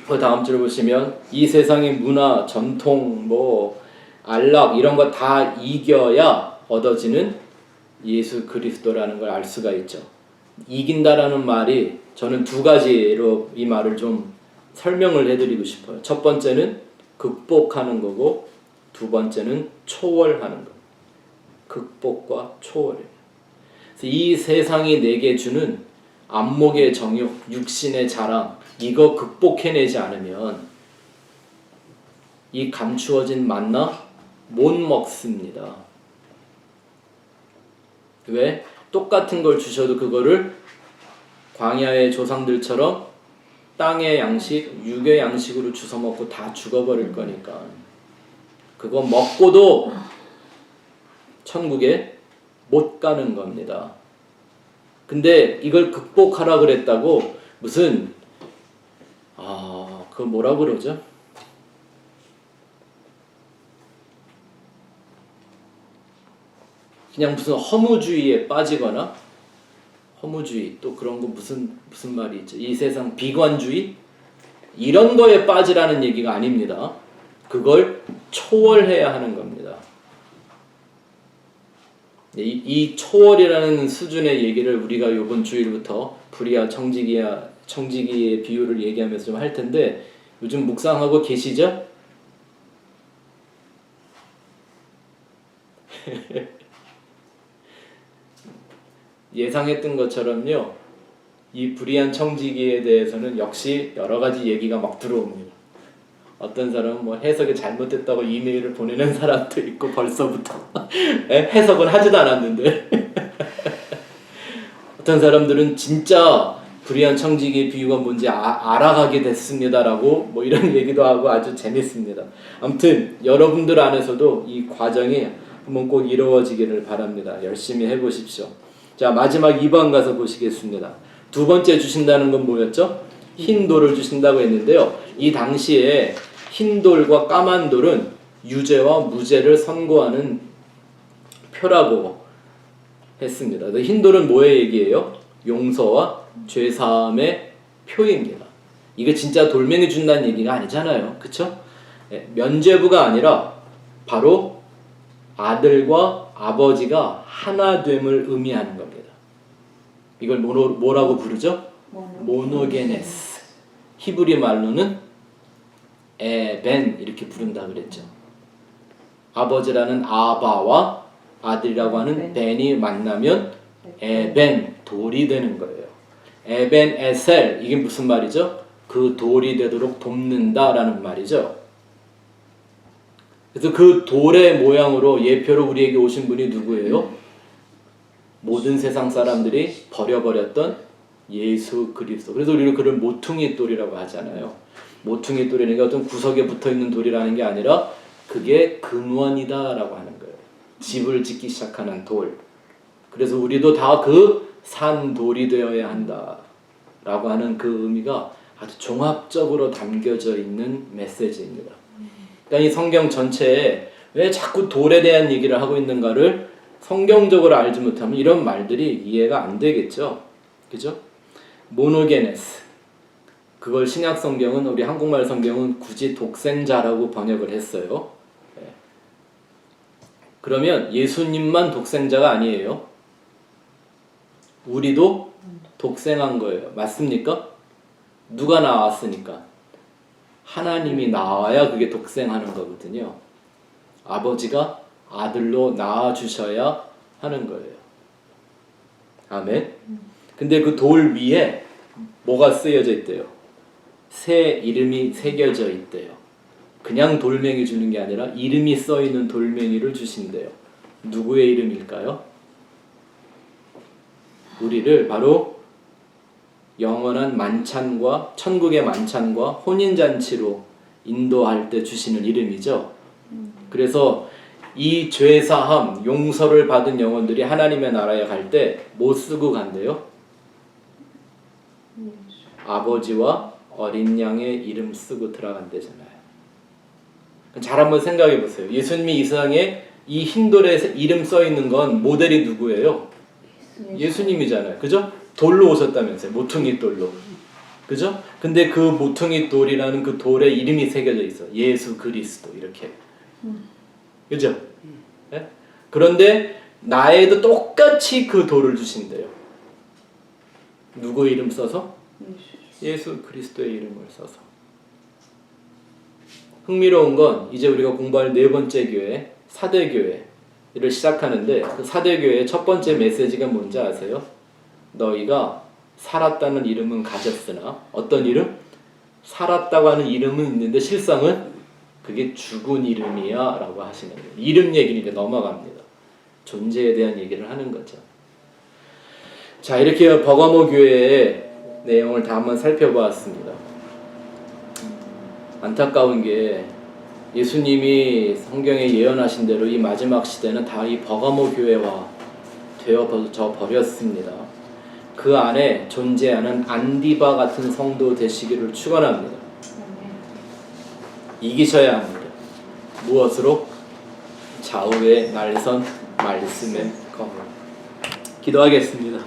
그 다음 줄 보시면 이 세상의 문화, 전통, 안락 이런 거 다 이겨야 얻어지는 예수 그리스도라는 걸 알 수가 있죠. 이긴다라는 말이 저는 두 가지로 이 말을 좀 설명을 해드리고 싶어요. 첫 번째는 극복하는 거고 두 번째는 초월하는 거. 극복과 초월이에요. 그래서 이 세상이 내게 주는 안목의 정욕, 육신의 자랑 이거 극복해내지 않으면 이 감추어진 만나 못 먹습니다. 왜? 똑같은 걸 주셔도 그거를 광야의 조상들처럼 땅의 양식, 육의 양식으로 주워 먹고 다 죽어버릴 거니까 그거 먹고도 천국에 못 가는 겁니다. 근데 이걸 극복하라 그랬다고 무슨 그거 뭐라 그러죠? 그냥 무슨 허무주의에 빠지거나 허무주의 또 그런 거 무슨 말이 있죠? 이 세상 비관주의 이런 거에 빠지라는 얘기가 아닙니다. 그걸 초월해야 하는 겁니다. 이 초월이라는 수준의 얘기를 우리가 이번 주일부터 불의와 청지기의 비유를 얘기하면서 좀 할 텐데 요즘 묵상하고 계시죠? 예상했던 것처럼요. 이 불의한 청지기에 대해서는 역시 여러 가지 얘기가 막 들어옵니다. 어떤 사람은 해석이 잘못됐다고 이메일을 보내는 사람도 있고 벌써부터 해석은 하지도 않았는데 어떤 사람들은 진짜 불의한 청지기의 비유가 뭔지 알아가게 됐습니다라고 이런 얘기도 하고 아주 재밌습니다. 아무튼 여러분들 안에서도 이 과정이 한번 꼭 이루어지기를 바랍니다. 열심히 해보십시오. 자, 마지막 2번 가서 보시겠습니다. 두 번째 주신다는 건 뭐였죠? 흰 돌을 주신다고 했는데요. 이 당시에 흰 돌과 까만 돌은 유죄와 무죄를 선고하는 표라고 했습니다. 흰 돌은 뭐의 얘기예요? 용서와 죄사함의 표입니다. 이게 진짜 돌멩이 준다는 얘기가 아니잖아요. 그쵸? 면죄부가 아니라 바로 아들과 아버지가 하나됨을 의미하는 겁니다. 이걸 뭐라고 부르죠? 모노게네스. 히브리 말로는 에벤 이렇게 부른다 그랬죠. 아버지라는 아바와 아들이라고 하는 벤이 만나면 에벤 돌이 되는 거예요. 에벤 에셀 이게 무슨 말이죠? 그 돌이 되도록 돕는다라는 말이죠. 그래서 그 돌의 모양으로 예표로 우리에게 오신 분이 누구예요? 모든 세상 사람들이 버려버렸던 예수 그리스도. 그래서 우리는 그를 모퉁이 돌이라고 하잖아요. 모퉁이 돌이라는 게 어떤 구석에 붙어있는 돌이라는 게 아니라 그게 근원이다라고 하는 거예요. 집을 짓기 시작하는 돌. 그래서 우리도 다 그 산돌이 되어야 한다라고 하는 그 의미가 아주 종합적으로 담겨져 있는 메시지입니다. 그러니까 이 성경 전체에 왜 자꾸 돌에 대한 얘기를 하고 있는가를 성경적으로 알지 못하면 이런 말들이 이해가 안 되겠죠. 그죠? 모노게네스. 그걸 신약 성경은 우리 한국말 성경은 굳이 독생자라고 번역을 했어요. 그러면 예수님만 독생자가 아니에요. 우리도 독생한 거예요. 맞습니까? 누가 나왔으니까? 하나님이 나와야 그게 독생하는 거거든요. 아버지가 아들로 낳아주셔야 하는 거예요. 아멘. 근데 그 돌 위에 뭐가 쓰여져 있대요? 새 이름이 새겨져 있대요. 그냥 돌멩이 주는 게 아니라 이름이 써 있는 돌멩이를 주신대요. 누구의 이름일까요? 우리를 바로 영원한 만찬과 천국의 만찬과 혼인잔치로 인도할 때 주시는 이름이죠. 그래서 이 죄사함, 용서를 받은 영혼들이 하나님의 나라에 갈 때 뭐 쓰고 간대요? 아버지와 어린 양의 이름 쓰고 들어간대잖아요. 잘 한번 생각해 보세요. 예수님이 이 세상에 이 흰돌에 이름 써 있는 건 모델이 누구예요? 예수님이잖아요. 그죠? 돌로 오셨다면서요. 모퉁이 돌로. 그죠? 근데 그 모퉁이 돌이라는 그 돌에 이름이 새겨져 있어. 예수 그리스도 이렇게. 그죠? 네? 그런데 나에도 똑같이 그 돌을 주신대요. 누구 이름 써서? 예수 그리스도의 이름을 써서. 흥미로운 건 이제 우리가 공부할 네 번째 교회, 사대교회를 시작하는데 그 사대교회의 첫 번째 메시지가 뭔지 아세요? 너희가 살았다는 이름은 가졌으나 어떤 이름? 살았다고 하는 이름은 있는데 실상은 그게 죽은 이름이야 라고 하시는 거예요. 이름 얘기는 이제 넘어갑니다. 존재에 대한 얘기를 하는 거죠. 자, 이렇게 버가모 교회의 내용을 다 한번 살펴보았습니다. 안타까운 게 예수님이 성경에 예언하신 대로 이 마지막 시대는 다 이 버가모 교회와 되어져 버렸습니다. 그 안에 존재하는 안디바 같은 성도 되시기를 축원합니다. 이기셔야 합니다. 무엇으로? 좌우의 날선 말씀의 검으로. 기도하겠습니다.